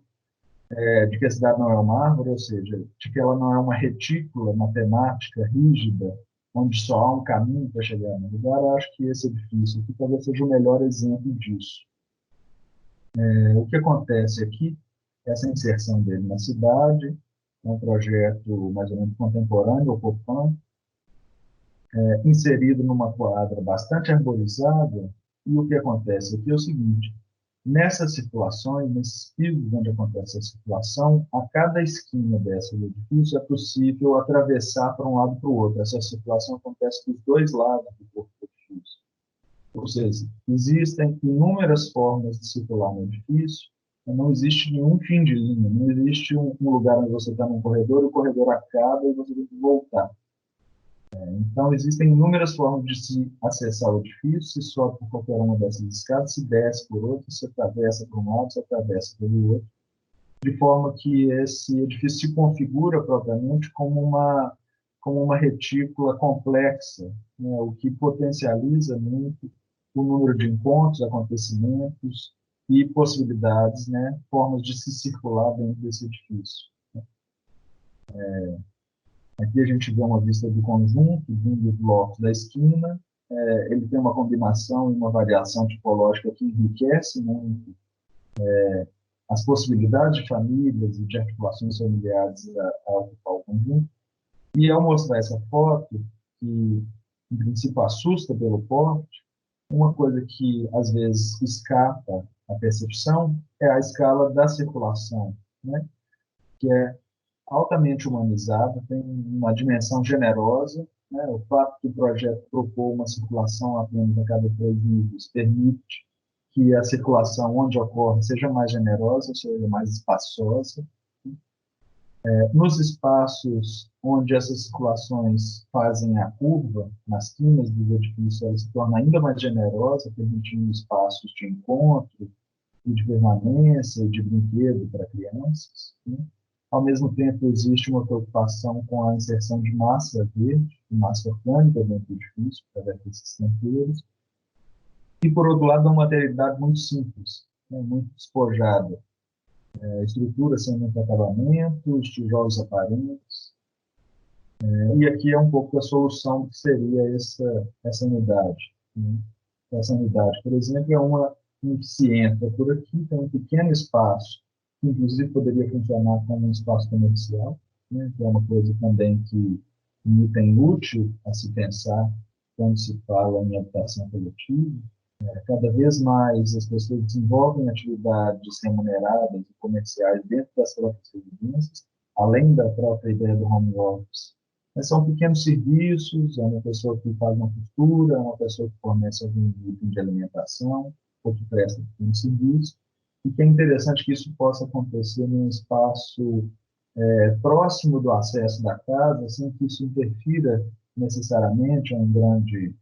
Speaker 2: de que a cidade não é uma árvore, ou seja, de que ela não é uma retícula matemática rígida, onde só há um caminho para chegar no lugar. Eu acho que esse edifício aqui talvez seja o melhor exemplo disso. O que acontece aqui, essa inserção dele na cidade, é um projeto mais ou menos contemporâneo, o Copan, inserido numa quadra bastante arborizada, e o que acontece aqui é o seguinte: nessas circulações, nesses pisos onde acontece a circulação, a cada esquina dessa do edifício é possível atravessar para um lado para o outro. Essa circulação acontece dos dois lados do corpo do edifício. Ou seja, existem inúmeras formas de circular no edifício, Não existe nenhum fim de linha, não existe um lugar onde você está num corredor, o corredor acaba e você tem que voltar. Então, existem inúmeras formas de se acessar o edifício, se sobe por qualquer uma dessas escadas, se desce por outra, se atravessa por um lado, se atravessa pelo outro, de forma que esse edifício se configura propriamente como uma retícula complexa, né, o que potencializa muito o número de encontros, acontecimentos e possibilidades, né, formas de se circular dentro desse edifício. Aqui a gente vê uma vista do conjunto, vindo dos blocos da esquina. Ele tem uma combinação e uma variação tipológica que enriquece muito as possibilidades de famílias e de articulações familiares a ocupar o conjunto. E ao mostrar essa foto, que em princípio assusta pelo porte, uma coisa que às vezes escapa à percepção é a escala da circulação, né? Que é altamente humanizada, tem uma dimensão generosa, né? O fato que o projeto propôs uma circulação apenas a cada 3 níveis permite que a circulação onde ocorre seja mais generosa, seja mais espaçosa. Nos espaços onde essas circulações fazem a curva, nas quinas dos edifícios, ela se torna ainda mais generosa, permitindo espaços de encontro, e de permanência, e de brinquedo para crianças, né? Ao mesmo tempo, existe uma preocupação com a inserção de massa verde, de massa orgânica dentro do edifício, através desses canteiros. E, por outro lado, uma materialidade muito simples, né, muito despojada. Estrutura sem muito acabamento, tijolos aparentes. E aqui é um pouco a solução que seria essa unidade. Né? Essa unidade, por exemplo, é uma que se entra por aqui, tem um pequeno espaço, que inclusive poderia funcionar como um espaço comercial, né? Que é uma coisa também que um item útil a se pensar quando se fala em habitação coletiva. Cada vez mais as pessoas desenvolvem atividades remuneradas e comerciais dentro das próprias residências, além da própria ideia do home office. Mas são pequenos serviços, é uma pessoa que faz uma costura, é uma pessoa que fornece algum item de alimentação, ou que presta um serviço, e que é interessante que isso possa acontecer num espaço próximo do acesso da casa, sem que isso interfira necessariamente em grande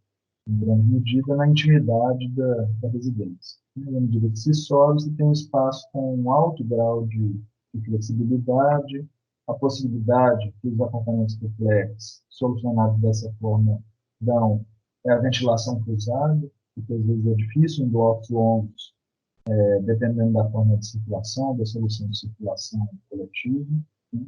Speaker 2: medida, na intimidade da residência. Na medida que se sobe, você tem um espaço com um alto grau de flexibilidade, a possibilidade que os apartamentos duplex, solucionados dessa forma, dão a ventilação cruzada, porque às vezes é difícil em blocos longos, dependendo da forma de circulação, da solução de circulação coletiva, né?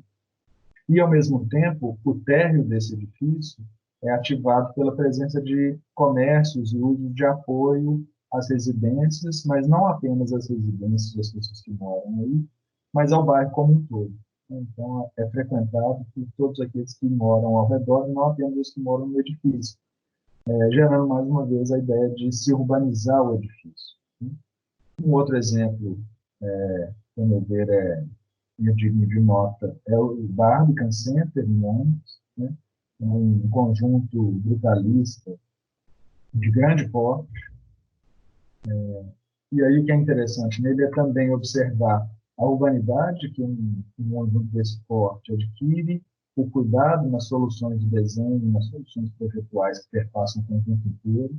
Speaker 2: E, ao mesmo tempo, o térreo desse edifício é ativado pela presença de comércios e uso de apoio às residências, mas não apenas às residências das pessoas que moram aí, mas ao bairro como um todo. Então, é frequentado por todos aqueles que moram ao redor, não apenas os que moram no edifício, gerando, mais uma vez, a ideia de se urbanizar o edifício. Um outro exemplo, a meu ver, digno de nota, é o Barbican Center, em Londres, né? Um conjunto brutalista de grande porte. E aí o que é interessante nele é também observar a urbanidade que um conjunto desse porte adquire, o cuidado nas soluções de desenho, nas soluções projetuais que perpassam o conjunto inteiro,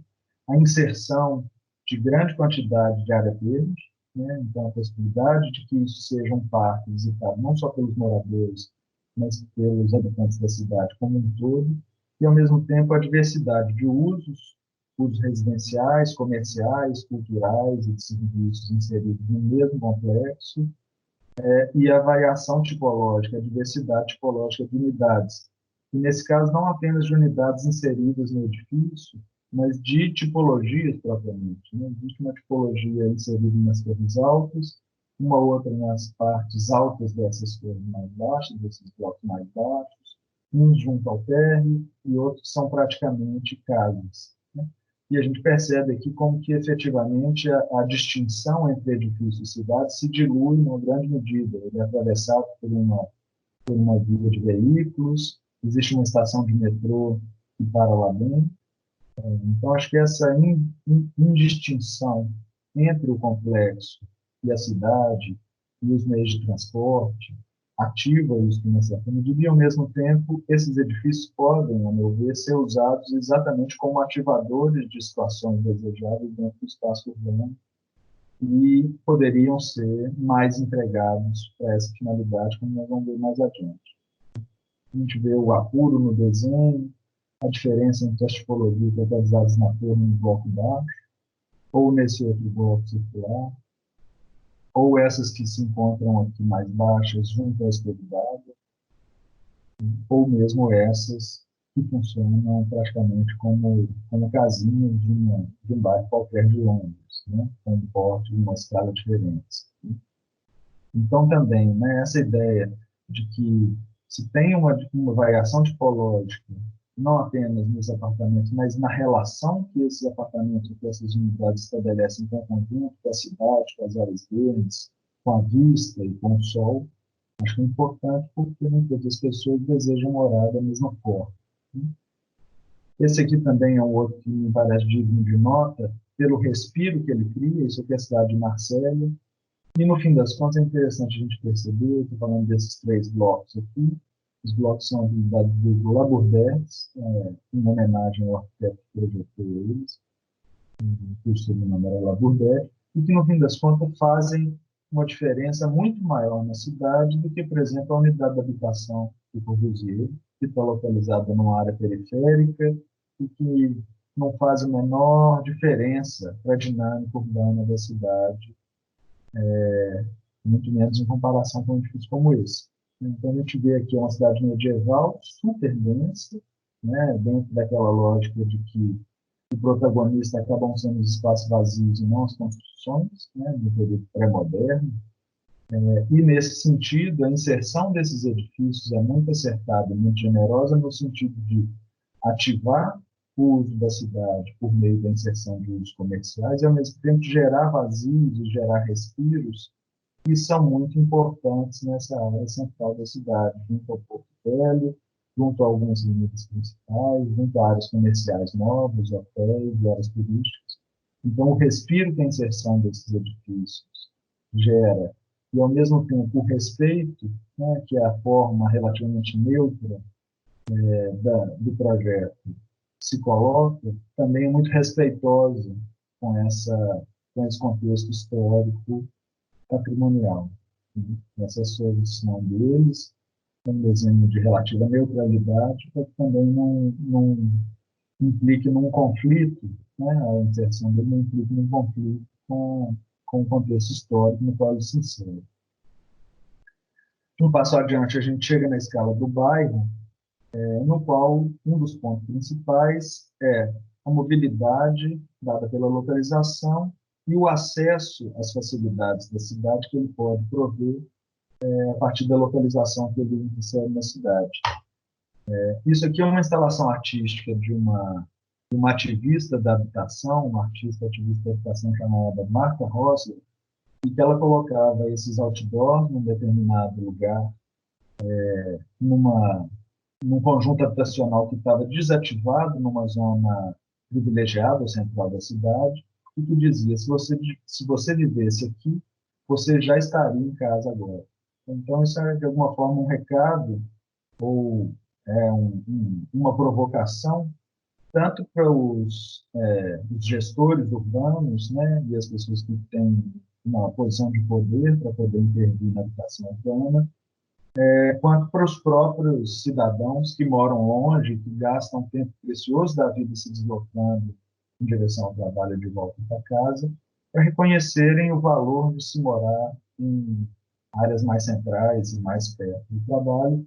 Speaker 2: a inserção de grande quantidade de área verde, né? Então a possibilidade de que isso seja um parque visitado não só pelos moradores, mas pelos habitantes da cidade como um todo, e ao mesmo tempo a diversidade de usos residenciais, comerciais, culturais e de serviços inseridos no mesmo complexo, e a variação tipológica, a diversidade tipológica de unidades. E, nesse caso, não apenas de unidades inseridas no edifício, mas de tipologias propriamente, né? Existe uma tipologia inserida nas torres altas, uma outra nas partes altas dessas torres mais baixas, desses blocos mais baixos, uns junto ao térreo e outros são praticamente casas, né? E a gente percebe aqui como que, efetivamente, a distinção entre edifício e cidade se dilui em uma grande medida. Ele é atravessado por uma via de veículos, existe uma estação de metrô que para lá dentro. Então, acho que essa indistinção entre o complexo e a cidade, e os meios de transporte, ativa isso de uma certa medida, e, ao mesmo tempo, esses edifícios podem, ao meu ver, ser usados exatamente como ativadores de situações desejáveis dentro do espaço urbano e poderiam ser mais empregados para essa finalidade, como nós vamos ver mais adiante. A gente vê o apuro no desenho, a diferença entre as tipologias localizadas na torre no bloco baixo, ou nesse outro bloco circular, ou essas que se encontram aqui mais baixas, junto à extremidade, ou mesmo essas que funcionam praticamente como casinhas de um bairro qualquer de Londres, né? Com um porte e uma escala diferentes. Então, também, né, essa ideia de que se tem uma variação tipológica, não apenas nos apartamentos, mas na relação que esses apartamentos, que essas unidades estabelecem com o conjunto, com a cidade, com as áreas verdes, com a vista e com o sol, acho que é importante porque muitas das pessoas desejam morar da mesma forma. Esse aqui também é um outro que me parece digno de nota, pelo respiro que ele cria, isso aqui é a cidade de Marselha, e no fim das contas é interessante a gente perceber, estou falando desses três blocos aqui, os blocos são habilidades do Labordets, em homenagem ao arquiteto que projetou eles, cujo sobrenome era Labordette, e que, no fim das contas, fazem uma diferença muito maior na cidade do que, por exemplo, a unidade de habitação de Corbusier, que está localizada numa área periférica e que não faz a menor diferença para a dinâmica urbana da cidade, muito menos em comparação com um edifício como esse. Então, a gente vê aqui uma cidade medieval super densa, né, dentro daquela lógica de que o protagonista acabam sendo os espaços vazios e não as construções, né, do período pré-moderno. E, nesse sentido, a inserção desses edifícios é muito acertada, muito generosa, no sentido de ativar o uso da cidade por meio da inserção de usos comerciais e, ao mesmo tempo, gerar vazios e gerar respiros que são muito importantes nessa área central da cidade, junto ao Porto Velho, junto a alguns limites principais, junto a áreas comerciais novas, hotéis e áreas turísticas. Então, o respiro que a inserção desses edifícios gera, e, ao mesmo tempo, o respeito, né, que é a forma relativamente neutra do projeto, se coloca, também é muito respeitosa com esse contexto histórico patrimonial. Essa solução deles, um desenho de relativa neutralidade, para que também não implique num conflito, né? A inserção dele não implique num conflito com o contexto histórico no qual ele se insere. Um passo adiante, a gente chega na escala do bairro, no qual um dos pontos principais é a mobilidade dada pela localização e o acesso às facilidades da cidade que ele pode prover a partir da localização que ele insere na cidade. Isso aqui é uma instalação artística de uma ativista da habitação, uma artista ativista da habitação chamada Martha Rosler, e que ela colocava esses outdoors num determinado lugar, num conjunto habitacional que estava desativado numa zona privilegiada, central da cidade, e que dizia, se você vivesse aqui, você já estaria em casa agora. Então, isso é, de alguma forma, um recado ou uma provocação tanto para os gestores urbanos, né, e as pessoas que têm uma posição de poder para poder intervir na habitação urbana, quanto para os próprios cidadãos que moram longe, que gastam tempo precioso da vida se deslocando em direção ao trabalho e de volta para casa, para reconhecerem o valor de se morar em áreas mais centrais e mais perto do trabalho,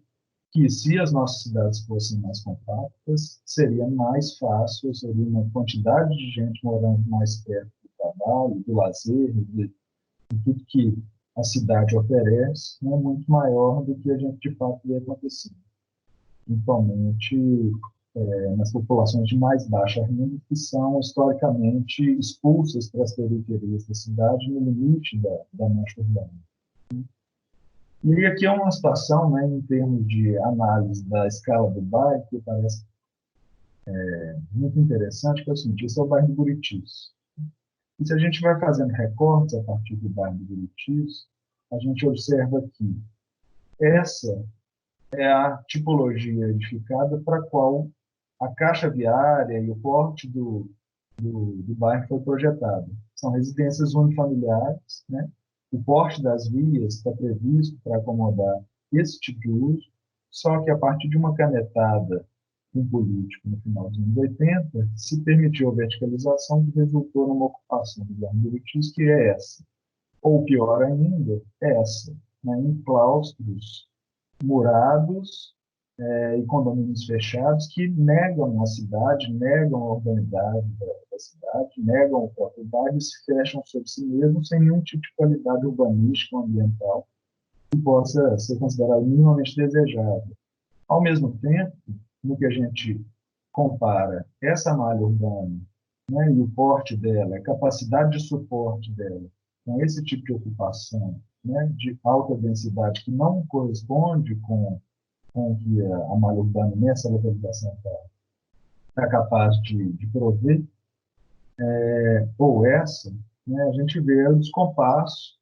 Speaker 2: que se as nossas cidades fossem mais compactas, seria mais fácil, seria uma quantidade de gente morando mais perto do trabalho, do lazer, de tudo que a cidade oferece, é muito maior do que a gente de fato vê acontecer. Principalmente nas populações de mais baixa renda, que são historicamente expulsas para as periferias da cidade no limite da mancha urbana. E aqui é uma situação, né, em termos de análise da escala do bairro, que parece muito interessante, que é o seguinte: esse é o bairro do Buritis. E se a gente vai fazendo recortes a partir do bairro do Buritis, a gente observa que essa é a tipologia edificada para a qual a caixa viária e o porte do bairro foi projetado. São residências unifamiliares, né? O porte das vias está previsto para acomodar esse tipo de uso, só que a partir de uma canetada um político no final dos anos 80, se permitiu a verticalização que resultou numa ocupação do bairro Buritis, que é essa. Ou pior ainda, essa, né? Em claustros murados, e condomínios fechados que negam a cidade, negam a urbanidade da cidade, negam o próprio bairro e se fecham sobre si mesmos sem nenhum tipo de qualidade urbanística ou ambiental que possa ser considerado minimamente desejável. Ao mesmo tempo, no que a gente compara essa malha urbana, né, e o porte dela, a capacidade de suporte dela, com esse tipo de ocupação, né, de alta densidade que não corresponde com que a malha urbana nessa localização está capaz de prover, ou essa, né, a gente vê o descompasso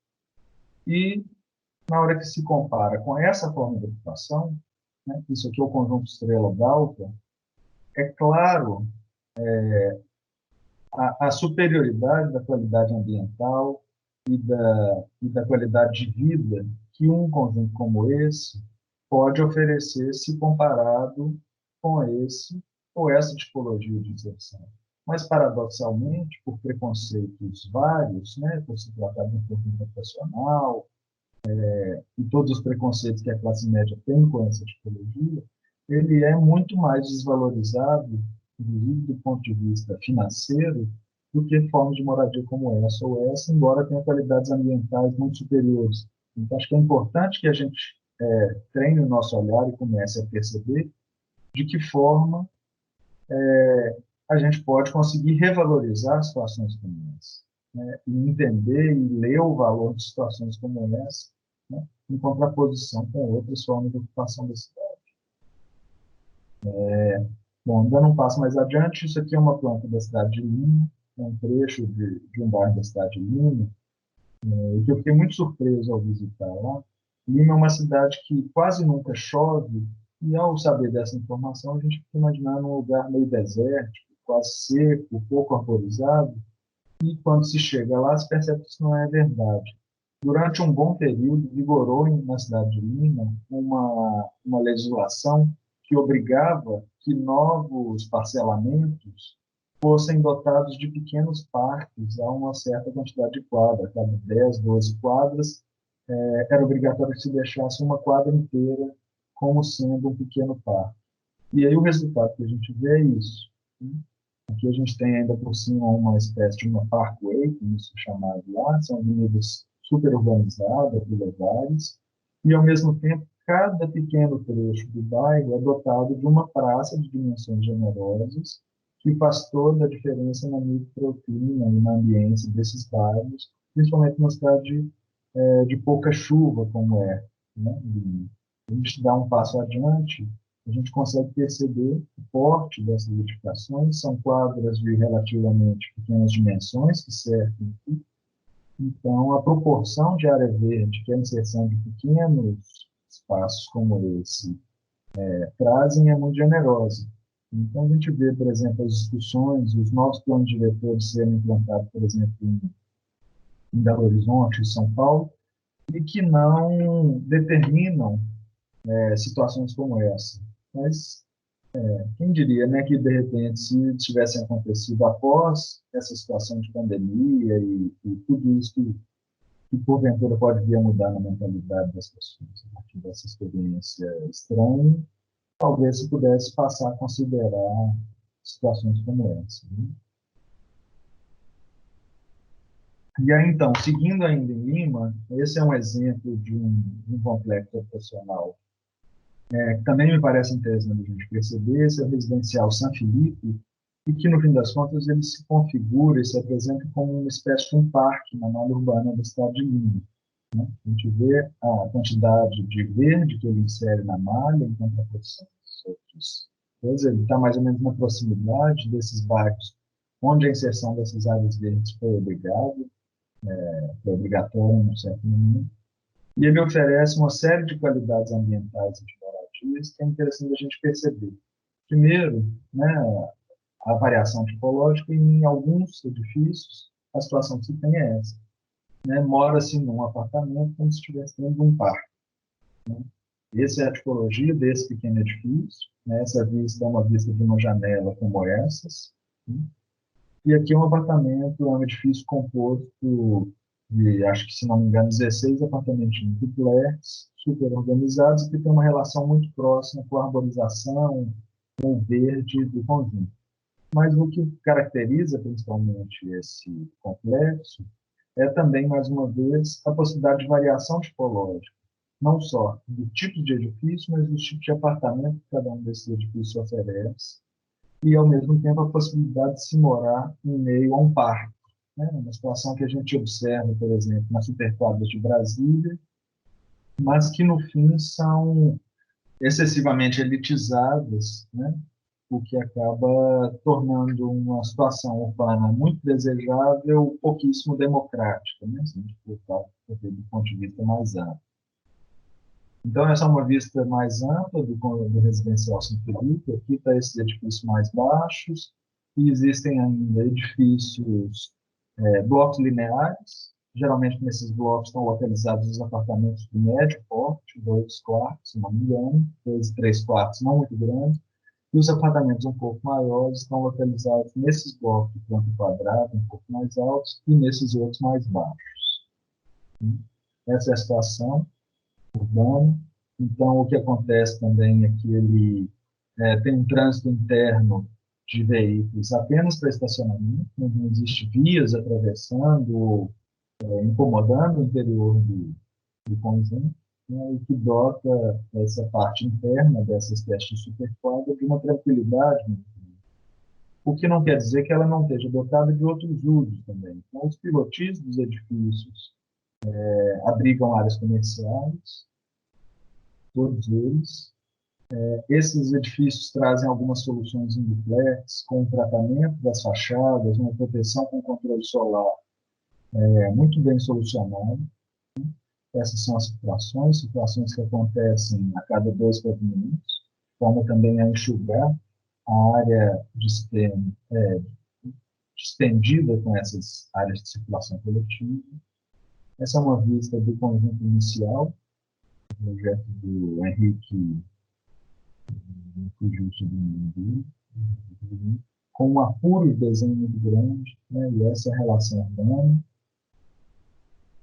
Speaker 2: e, na hora que se compara com essa forma de ocupação, né, isso aqui é o conjunto Estrela-Dalton, é claro a superioridade da qualidade ambiental e da qualidade de vida que um conjunto como esse pode oferecer se comparado com esse ou essa tipologia de inserção. Mas, paradoxalmente, por preconceitos vários, né, por se tratar de um conjunto habitacional, e todos os preconceitos que a classe média tem com essa tipologia, ele é muito mais desvalorizado, inclusive do ponto de vista financeiro, do que formas de moradia como essa ou essa, embora tenha qualidades ambientais muito superiores. Então, acho que é importante que a gente treine o nosso olhar e comece a perceber de que forma a gente pode conseguir revalorizar situações como essa, né? E entender e ler o valor de situações como essa, né? Em contraposição com outras formas de ocupação da cidade. Bom, ainda não passo mais adiante, isso aqui é uma planta da cidade de Lima, é um trecho de um bairro da cidade de Lima, e que eu fiquei muito surpreso ao visitar lá. Lima é uma cidade que quase nunca chove, e ao saber dessa informação, a gente fica imaginando um lugar meio desértico, quase seco, pouco arborizado, e quando se chega lá, se percebe que isso não é verdade. Durante um bom período, vigorou na cidade de Lima uma legislação que obrigava que novos parcelamentos fossem dotados de pequenos parques a uma certa quantidade de quadras, cada 10, 12 quadras, era obrigatório que se deixasse uma quadra inteira como sendo um pequeno parque. E aí o resultado que a gente vê é isso, né? Aqui a gente tem ainda por cima uma espécie de uma parkway, como isso é chamado lá, são avenidas super urbanizadas, boulevardes, e ao mesmo tempo cada pequeno trecho do bairro é dotado de uma praça de dimensões generosas, que faz toda a diferença na microclima e na ambiência desses bairros, principalmente numa cidade de pouca chuva, como é, né? E a gente dá um passo adiante, a gente consegue perceber o porte dessas edificações, são quadras de relativamente pequenas dimensões que cercam aqui. Então, a proporção de área verde que a inserção de pequenos espaços como esse trazem é muito generosa. Então, a gente vê, por exemplo, as discussões, os novos planos diretores serem implantados, por exemplo, em Belo Horizonte, em São Paulo, e que não determinam situações como essa. Mas quem diria, né, que de repente, se tivesse acontecido após essa situação de pandemia e tudo isso que porventura pode vir a mudar na mentalidade das pessoas a partir dessa experiência estranha, talvez se pudesse passar a considerar situações como essa, né? E aí, então, seguindo ainda em Lima, esse é um exemplo de um complexo habitacional que também me parece interessante a gente perceber, esse é o residencial San Felipe, e que, no fim das contas, ele se configura e se apresenta como uma espécie de um parque na malha urbana da cidade de Lima, né? A gente vê a quantidade de verde que ele insere na malha, em contraposição aos outros. Pois ele está mais ou menos na proximidade desses bairros onde a inserção dessas áreas verdes foi obrigatória, num certo momento. E ele oferece uma série de qualidades ambientais e de moradias que é interessante a gente perceber. Primeiro, né, a variação tipológica, e em alguns edifícios a situação que se tem é essa. Né? Mora-se num apartamento como se estivesse dentro de um parque. Né? Essa é a tipologia desse pequeno edifício. Né? Essa vista é uma vista de uma janela como essas. Né? E aqui é um apartamento, é um edifício composto de, acho que, se não me engano, 16 apartamentinhos duplex, super organizados, e que tem uma relação muito próxima com a arborização, com o verde do conjunto. Mas o que caracteriza principalmente esse complexo é também, mais uma vez, a possibilidade de variação tipológica, não só do tipo de edifício, mas do tipo de apartamento que cada um desses edifícios oferece, e, ao mesmo tempo, a possibilidade de se morar em meio a um parque. Né? Uma situação que a gente observa, por exemplo, nas superquadras de Brasília, mas que, no fim, são excessivamente elitizadas, né? O que acaba tornando uma situação urbana muito desejável, pouquíssimo democrática, né? Se a gente for do ponto de vista mais amplo. Então, essa é uma vista mais ampla do residencial São Felipe. Aqui está esses edifícios mais baixos, e existem ainda edifícios, blocos lineares. Geralmente, nesses blocos estão localizados os apartamentos de médio porte, 2 quartos, se não me engano, 2, 3 quartos, não muito grandes. E os apartamentos um pouco maiores estão localizados nesses blocos de planta quadrada, um pouco mais altos, e nesses outros mais baixos. Essa é a situação urbana. Então, o que acontece também é que ele tem um trânsito interno de veículos apenas para estacionamento, não existe vias atravessando, incomodando o interior do conjunto, né, o que dota essa parte interna dessa espécie de superquadra de uma tranquilidade, né? O que não quer dizer que ela não esteja dotada de outros usos também. Então, os pilotis dos edifícios abrigam áreas comerciais, todos eles. Esses edifícios trazem algumas soluções em duplex, com o tratamento das fachadas, uma proteção com controle solar muito bem solucionado. Essas são as situações que acontecem a cada 2 pavimentos, como também a enxugar a área estendida com essas áreas de circulação coletiva. Essa é uma vista do conjunto inicial, do projeto do Henrique, fugiu o nome, com um apuro de desenho muito grande, né? E essa é a relação urbana.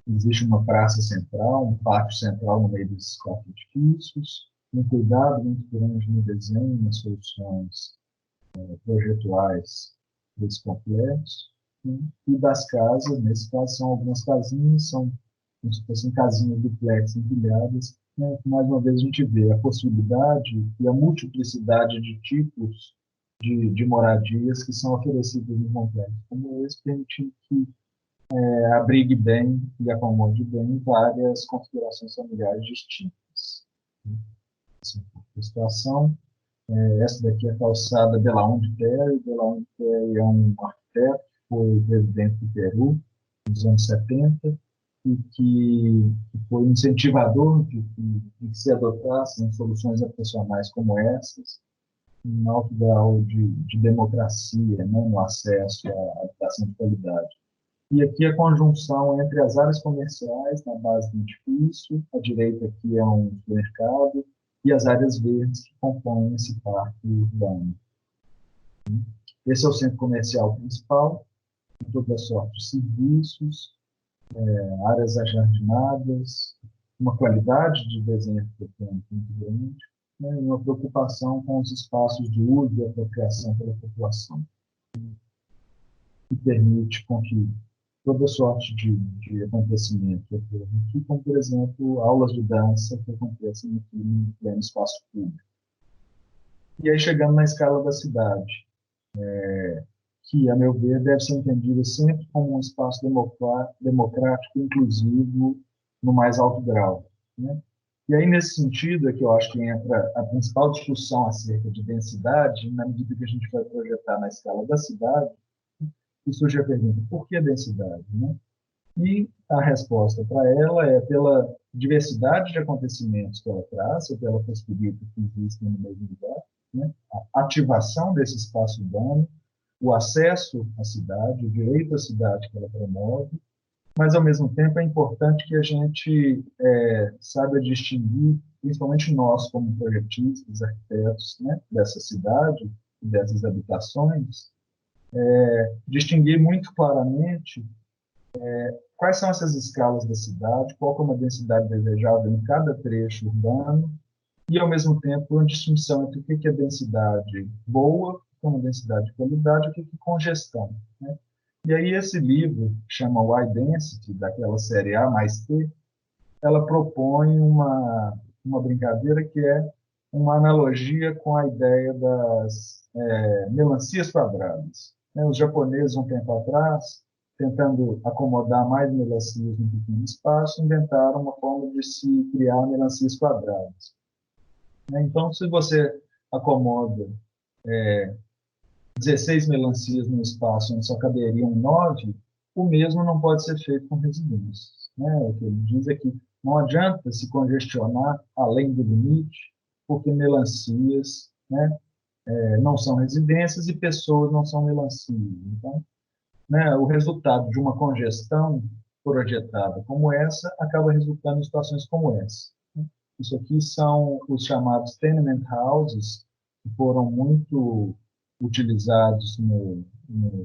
Speaker 2: Existe uma praça central, um pátio central no meio desses 4 edifícios, um cuidado muito grande no desenho, nas soluções projetuais desse complexo, né? E das casas, nesse caso, são algumas casinhas, são como se fossem casinhas duplex empilhadas, né? Mais uma vez a gente vê a possibilidade e a multiplicidade de tipos de moradias que são oferecidas no complexo, como esse, permitindo que abrigue bem e acomode bem várias configurações familiares distintas. Essa é a situação. Essa daqui é a calçada Belaúnde Terry. Belaúnde Terry é um arquiteto que foi presidente do Peru nos anos 70 e que foi incentivador de se adotassem soluções habitacionais como essas, um alto grau de democracia, né, no acesso à habitação de qualidade. E aqui a conjunção entre as áreas comerciais na base do edifício, à direita aqui é um supermercado, e as áreas verdes que compõem esse parque urbano. Esse é o centro comercial principal, com toda sorte de serviços, áreas ajardinadas, uma qualidade de desenho arquitetônico muito grande, né, e uma preocupação com os espaços de uso e apropriação pela população, que permite com que toda sorte de acontecimentos ocorram aqui, como, por exemplo, aulas de dança que acontecem aqui no pleno espaço público. E aí, chegando na escala da cidade, que, a meu ver, deve ser entendida sempre como um espaço democrático, inclusivo, no mais alto grau, né? E aí, nesse sentido, é que eu acho que entra a principal discussão acerca de densidade, na medida que a gente vai projetar na escala da cidade, e surge a pergunta, por que densidade, né? E a resposta para ela é pela diversidade de acontecimentos que ela traz, ou pela possibilidade que existem no mesmo lugar, né? A ativação desse espaço urbano, o acesso à cidade, o direito à cidade que ela promove, mas, ao mesmo tempo, é importante que a gente saiba distinguir, principalmente nós, como projetistas, arquitetos, né, dessa cidade, dessas habitações, distinguir muito claramente quais são essas escalas da cidade, qual é uma densidade desejável em cada trecho urbano, e, ao mesmo tempo, uma distinção entre o que é densidade boa, que é uma densidade de qualidade, e o que é congestão, né? E aí esse livro, que chama Why Density, daquela série A mais T, ela propõe uma brincadeira que é uma analogia com a ideia das melancias quadradas. Né? Os japoneses, um tempo atrás, tentando acomodar mais melancias no pequeno espaço, inventaram uma forma de se criar melancias quadradas. Né? Então, se você acomoda 16 melancias num espaço onde só caberiam 9, o mesmo não pode ser feito com residências. Né? O que ele diz é que não adianta se congestionar além do limite, porque melancias, né, não são residências e pessoas não são melancias. Então, né, o resultado de uma congestão projetada como essa acaba resultando em situações como essa. Isso aqui são os chamados tenement houses, que foram muito utilizados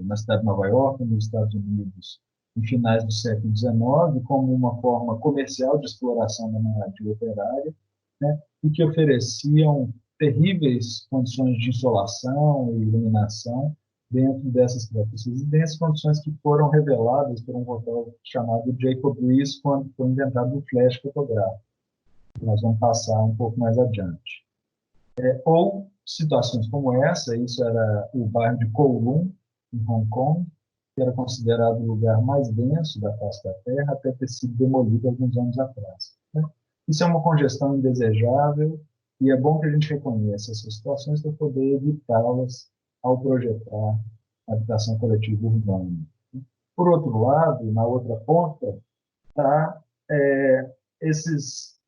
Speaker 2: na cidade de Nova York, nos Estados Unidos, em finais do século XIX, como uma forma comercial de exploração da narrativa operária, né, e que ofereciam terríveis condições de insolação e iluminação dentro dessas próprias residências, condições que foram reveladas por um fotógrafo chamado Jacob Riis quando foi inventado o flash fotográfico. Nós vamos passar um pouco mais adiante. Ou situações como essa, isso era o bairro de Kowloon, em Hong Kong, que era considerado o lugar mais denso da face da Terra, até ter sido demolido alguns anos atrás. Né? Isso é uma congestão indesejável e é bom que a gente reconheça essas situações para poder evitá-las ao projetar a habitação coletiva urbana. Por outro lado, na outra ponta, está esses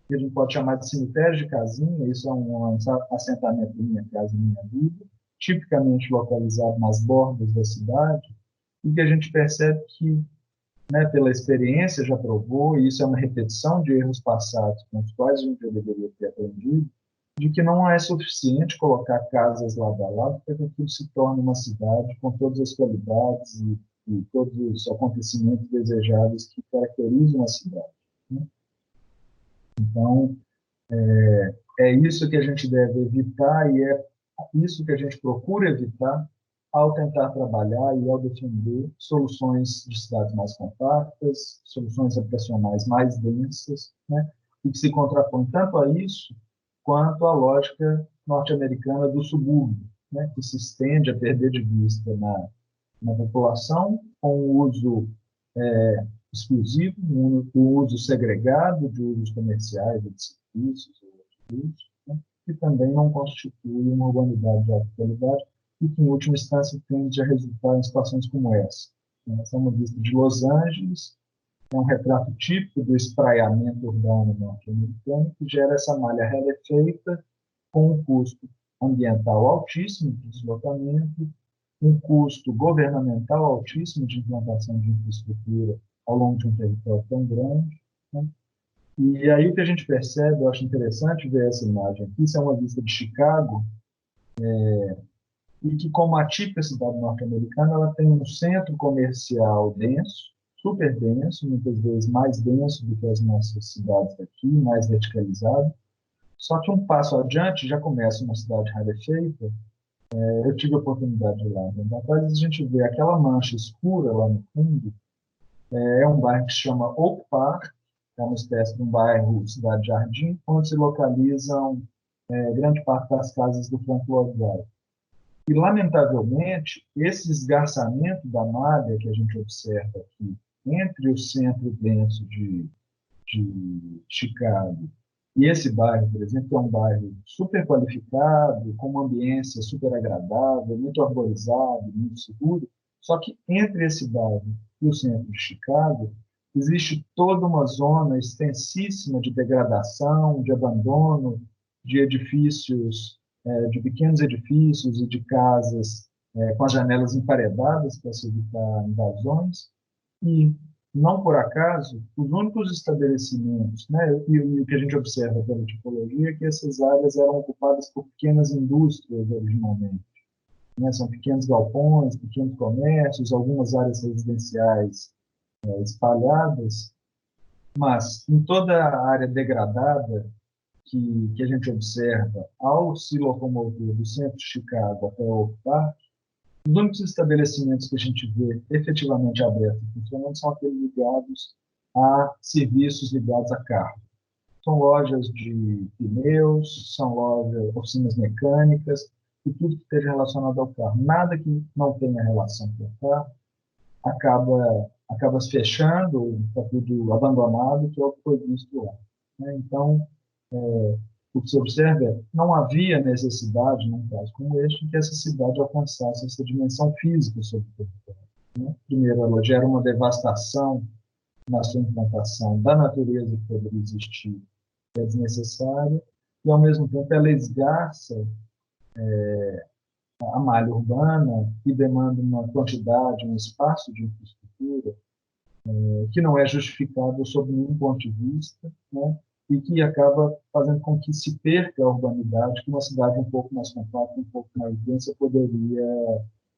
Speaker 2: que a gente pode chamar de cemitério de casinha, isso é um assentamento Minha Casa Minha Vida, tipicamente localizado nas bordas da cidade, e que a gente percebe que, né, pela experiência já provou, e isso é uma repetição de erros passados com os quais a gente já deveria ter aprendido, de que não é suficiente colocar casas lado a lado para que aquilo se torne uma cidade com todas as qualidades e todos os acontecimentos desejáveis que caracterizam a cidade. Né? Então, é isso que a gente deve evitar e é isso que a gente procura evitar ao tentar trabalhar e ao defender soluções de cidades mais compactas, soluções habitacionais mais densas, né? E que se contrapõem tanto a isso quanto à lógica norte-americana do subúrbio, né? Que se estende a perder de vista na população com o uso exclusivo, o uso segregado de usos comerciais e de serviços, né, que também não constitui uma urbanidade de alta qualidade e que, em última instância, tende a resultar em situações como essa. Nós estamos vista de Los Angeles, é um retrato típico do espraiamento urbano norte-americano, que gera essa malha rarefeita com um custo ambiental altíssimo de deslocamento, um custo governamental altíssimo de implantação de infraestrutura ao longo de um território tão grande. Né? E aí o que a gente percebe, eu acho interessante ver essa imagem aqui, isso é uma vista de Chicago, e que, como a típica cidade norte-americana, ela tem um centro comercial denso, super denso, muitas vezes mais denso do que as nossas cidades aqui, mais verticalizado. Só que um passo adiante já começa uma cidade rarefeita. Eu tive a oportunidade de ir lá. Então, atrás a gente vê aquela mancha escura lá no fundo, é um bairro que se chama Oak Park, é uma espécie de um bairro cidade-jardim, onde se localizam grande parte das casas do Frank Lloyd Wright. E, lamentavelmente, esse esgarçamento da malha que a gente observa aqui entre o centro denso de Chicago e esse bairro, por exemplo, que é um bairro super qualificado, com uma ambiência super agradável, muito arborizado, muito seguro, só que entre esse bairro e o centro de Chicago, existe toda uma zona extensíssima de degradação, de abandono, de edifícios, de pequenos edifícios e de casas com as janelas emparedadas para se evitar invasões. E, não por acaso, os únicos estabelecimentos, né, e o que a gente observa pela tipologia é que essas áreas eram ocupadas por pequenas indústrias originalmente. Né, são pequenos galpões, pequenos comércios, algumas áreas residenciais espalhadas, mas em toda a área degradada que a gente observa ao se locomover do centro de Chicago até o Oak Park, os únicos estabelecimentos que a gente vê efetivamente abertos e funcionando são aqueles ligados a serviços ligados a carro. São lojas de pneus, são lojas, oficinas mecânicas, e tudo que esteja relacionado ao carro. Nada que não tenha relação com o carro acaba se fechando, está tudo abandonado, que é o que foi visto lá. Né? Então, o que se observa é não havia necessidade, num caso como este, que essa cidade alcançasse essa dimensão física sobre o território. Né? Primeiro, ela gera uma devastação na sua implantação da natureza que poderia existir, que é desnecessária, e, ao mesmo tempo, ela esgarça a malha urbana e demanda uma quantidade, um espaço de infraestrutura que não é justificável sob nenhum ponto de vista, né? E que acaba fazendo com que se perca a urbanidade que uma cidade um pouco mais compacta, um pouco mais densa poderia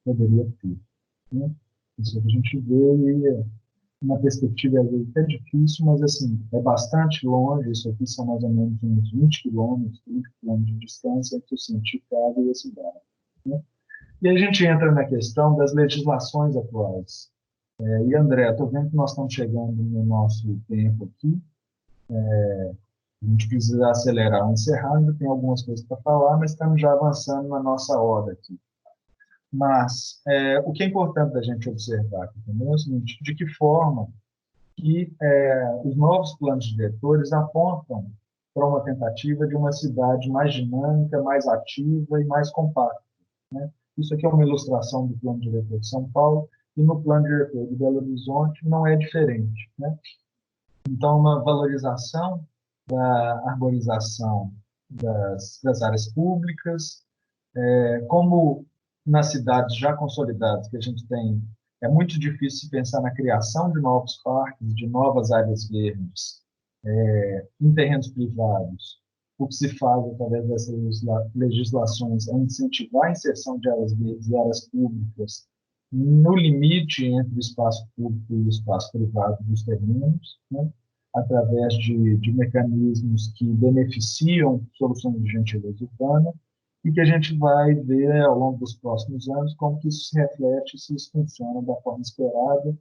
Speaker 2: ter. Né? Isso a gente vê uma perspectiva é difícil, mas assim, é bastante longe, isso aqui são mais ou menos uns 20 quilômetros, 30 quilômetros de distância entre o centro de Chicago e a cidade. Né? E aí a gente entra na questão das legislações atuais. E, André, estou vendo que nós estamos chegando no nosso tempo aqui. A gente precisa acelerar o encerrar, ainda tem algumas coisas para falar, mas estamos já avançando na nossa hora aqui. Mas o que é importante da gente observar aqui também é o seguinte, de que forma que os novos planos diretores apontam para uma tentativa de uma cidade mais dinâmica, mais ativa e mais compacta. Né? Isso aqui é uma ilustração do plano diretor de São Paulo, e no plano diretor de Belo Horizonte não é diferente. Né? Então, uma valorização da arborização das áreas públicas, como nas cidades já consolidadas que a gente tem, é muito difícil pensar na criação de novos parques, de novas áreas verdes, em terrenos privados. O que se faz através dessas legislações é incentivar a inserção de áreas verdes e áreas públicas no limite entre o espaço público e o espaço privado dos terrenos, né? Através de mecanismos que beneficiam soluções de gentileza urbana, e que a gente vai ver ao longo dos próximos anos como que isso se reflete, se isso funciona da forma esperada,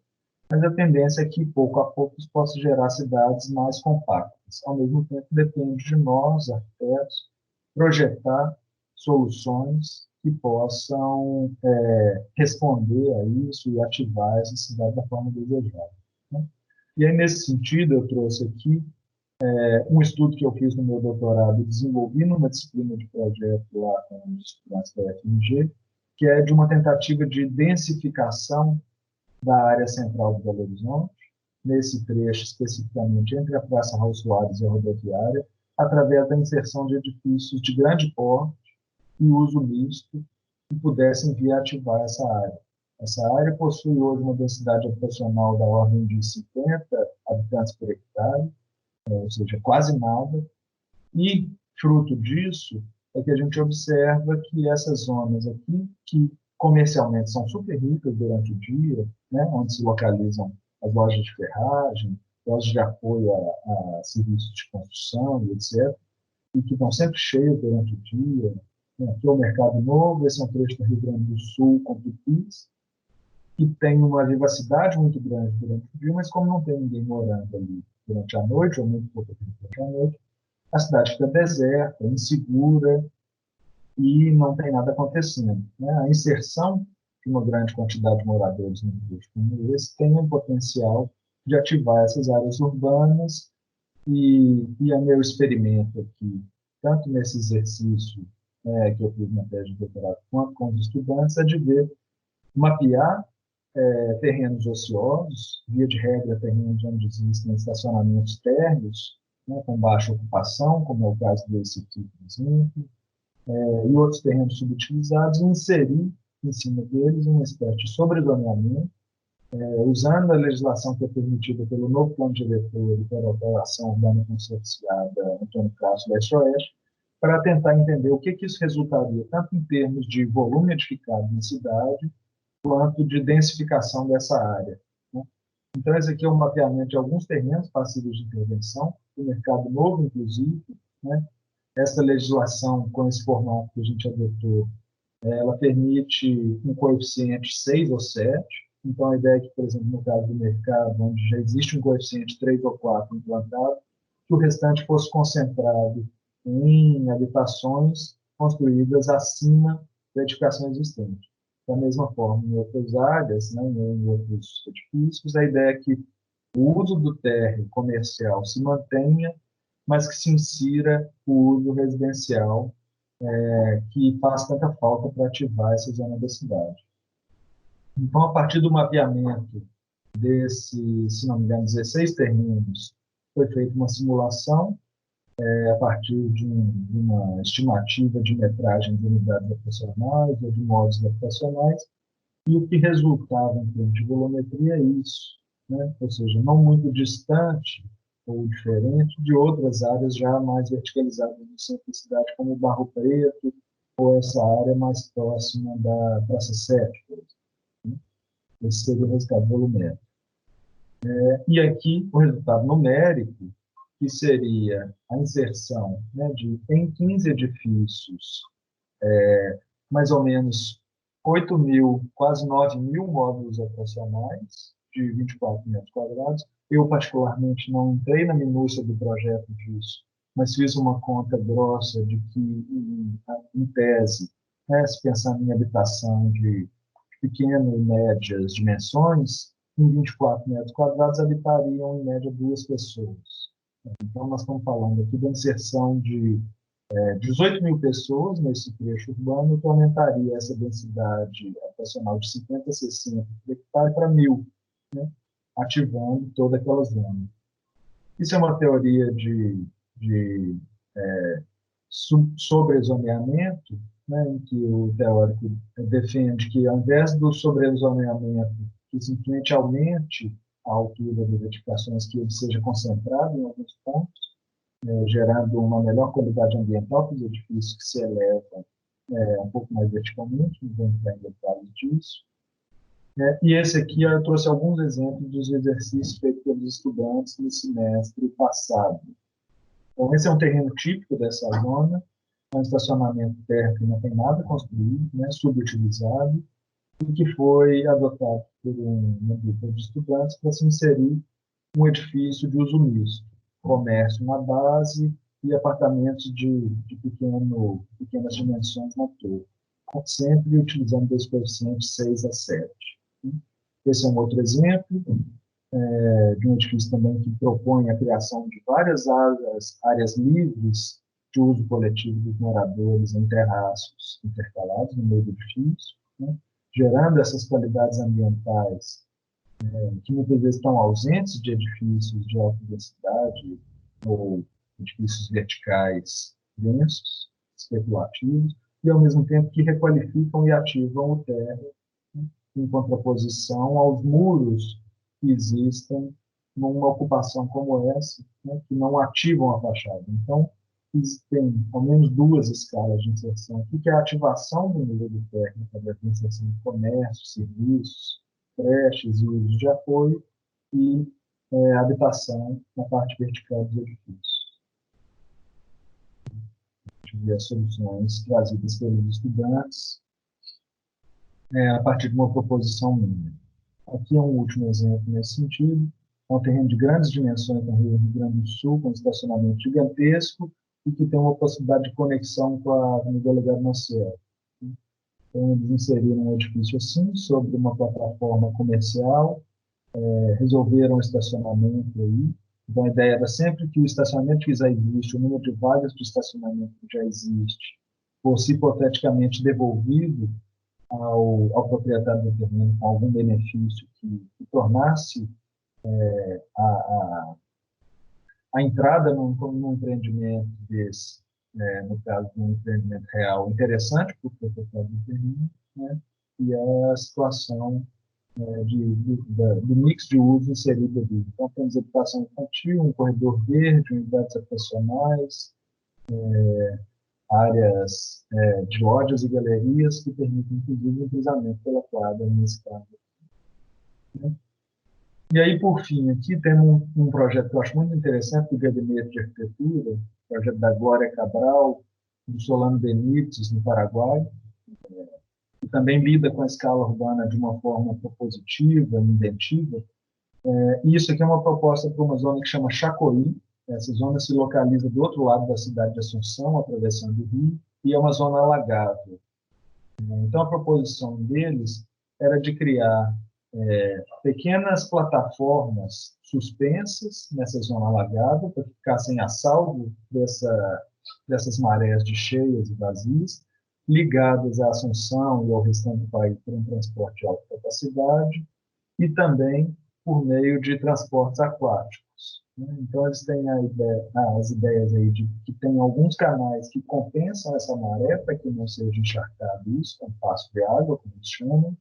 Speaker 2: mas a tendência é que, pouco a pouco, isso possa gerar cidades mais compactas. Ao mesmo tempo, depende de nós, arquitetos, projetar soluções que possam responder a isso e ativar essa cidade da forma desejada. Né? E aí, nesse sentido, eu trouxe aqui um estudo que eu fiz no meu doutorado e desenvolvi numa disciplina de projeto lá com os estudantes da FMG, que é de uma tentativa de densificação da área central de Belo Horizonte, nesse trecho especificamente entre a Praça Raul Soares e a rodoviária, através da inserção de edifícios de grande porte e uso misto que pudessem vir ativar essa área. Essa área possui hoje uma densidade habitacional da ordem de 50 habitantes por hectare, ou seja, quase nada, e, fruto disso, é que a gente observa que essas zonas aqui, que comercialmente são super ricas durante o dia, né, onde se localizam as lojas de ferragem, lojas de apoio a serviços de construção, etc., e que estão sempre cheias durante o dia. Né, aqui é o Mercado Novo, esse é um trecho do Rio Grande do Sul com Tupis, que tem uma vivacidade muito grande durante o dia, mas como não tem ninguém morando ali durante a noite, ou muito pouco tempo durante a noite, a cidade fica deserta, insegura e não tem nada acontecendo. Né? A inserção de uma grande quantidade de moradores num trecho como esse tem um potencial de ativar essas áreas urbanas e é meu experimento aqui, tanto nesse exercício que eu fiz na tese de doutorado quanto com os estudantes, é de ver, mapear terrenos ociosos, via de regra, terrenos onde existem estacionamentos térreos, né, com baixa ocupação, como é o caso desse aqui, por exemplo, e outros terrenos subutilizados, e inserir em cima deles uma espécie de sobrezoneamento, usando a legislação que é permitida pelo novo plano diretor e pela operação urbana consorciada Antônio Castro Leste-Oeste, para tentar entender o que isso resultaria, tanto em termos de volume edificado na cidade, quanto de densificação dessa área, né? Então, esse aqui é um mapeamento de alguns terrenos passíveis de intervenção, do mercado novo, inclusive, né? Essa legislação, com esse formato que a gente adotou, ela permite um coeficiente 6 ou 7. Então, a ideia é que, por exemplo, no caso do mercado, onde já existe um coeficiente 3 ou 4 implantado, que o restante fosse concentrado em habitações construídas acima da edificação existente. Da mesma forma, em outras áreas, né, em outros edifícios, a ideia é que o uso do térreo comercial se mantenha, mas que se insira o uso residencial, que faz tanta falta para ativar essa zona da cidade. Então, a partir do mapeamento desses, se não me engano, 16 terrenos, foi feita uma simulação a partir de uma estimativa de metragem de unidades habitacionais ou de modos habitacionais, e o que resultava em termos de volumetria é isso, né? Ou seja, não muito distante ou diferente de outras áreas já mais verticalizadas no centro da cidade, como o Barro Preto, ou essa área mais próxima da Praça 7, por exemplo, né? Esse seria o resultado volumétrico. E aqui, o resultado numérico, que seria a inserção, né, em 15 edifícios, mais ou menos 8.000, quase 9.000 módulos habitacionais, de 24 metros quadrados. Eu, particularmente, não entrei na minúcia do projeto disso, mas fiz uma conta grossa de que, em tese, né, se pensar em habitação de pequenas e médias dimensões, em 24 metros quadrados habitariam, em média, 2 pessoas. Então, nós estamos falando aqui da inserção de 18.000 pessoas nesse trecho urbano, que aumentaria essa densidade habitacional de 50 a 60 por hectare para 1.000, né? Ativando toda aquela zona. Isso é uma teoria de sobrezoneamento, né, em que o teórico defende que, ao invés do sobrezoneamento, que simplesmente aumente a altura das edificações, que ele seja concentrado em alguns pontos, gerando uma melhor qualidade ambiental para os edifícios que se elevam um pouco mais verticalmente, não vou entrar em detalhes disso. E esse aqui eu trouxe alguns exemplos dos exercícios feitos pelos estudantes no semestre passado. Então, esse é um terreno típico dessa zona, um estacionamento térreo que não tem nada construído, né, subutilizado, e que foi adotado por uma grupo de estudantes para se inserir um edifício de uso misto, comércio na base e apartamentos de pequenas dimensões na torre, sempre utilizando esse coeficiente 6 a 7. Esse é um outro exemplo de um edifício também que propõe a criação de várias áreas livres de uso coletivo dos moradores em terraços intercalados no meio do edifício, né, gerando essas qualidades ambientais que muitas vezes estão ausentes de edifícios de alta densidade ou edifícios verticais densos, especulativos, e ao mesmo tempo que requalificam e ativam o térreo, né, em contraposição aos muros que existem numa ocupação como essa, né, que não ativam a fachada. Então, existem ao menos 2 escalas de inserção aqui, que é a ativação do nível do térreo através da inserção de comércio, serviços, creches e usos de apoio, e habitação na parte vertical dos edifícios. E as soluções trazidas pelos estudantes a partir de uma proposição minha. Aqui é um último exemplo nesse sentido. É um terreno de grandes dimensões no Rio Grande do Sul, com um estacionamento gigantesco e que tem uma possibilidade de conexão com a Avenida Delegado Maciel. Então, eles inseriram um edifício assim, sobre uma plataforma comercial, resolveram o estacionamento aí. Então, a ideia era sempre que o estacionamento que já existe, o número de vagas de estacionamento que já existe, fosse hipoteticamente devolvido ao proprietário do terreno com algum benefício que tornasse a entrada num empreendimento desse, no caso de um empreendimento real, interessante para o proprietário do terreno, né? E a situação do mix de uso inserido ali. Então, temos educação infantil, um corredor verde, unidades habitacionais, áreas de lojas e galerias que permitem, inclusive, o cruzamento pela quadra nesse caso. Né? E aí, por fim, aqui temos um projeto que eu acho muito interessante do Gabinete de Arquitetura, o projeto da Glória Cabral, do Solano Benítez, no Paraguai, que também lida com a escala urbana de uma forma propositiva, inventiva. E isso aqui é uma proposta para uma zona que chama Chacoí. Essa zona se localiza do outro lado da cidade de Assunção, atravessando o rio, e é uma zona alagável. Então, a proposição deles era de criar pequenas plataformas suspensas nessa zona alagada, para que ficassem a salvo dessas marés de cheias e vazias, ligadas à Assunção e ao restante do país por um transporte de alta capacidade, e também por meio de transportes aquáticos. Então, eles têm as ideias aí de que tem alguns canais que compensam essa maré para que não seja encharcado isso, com passo de água, como eles chamam.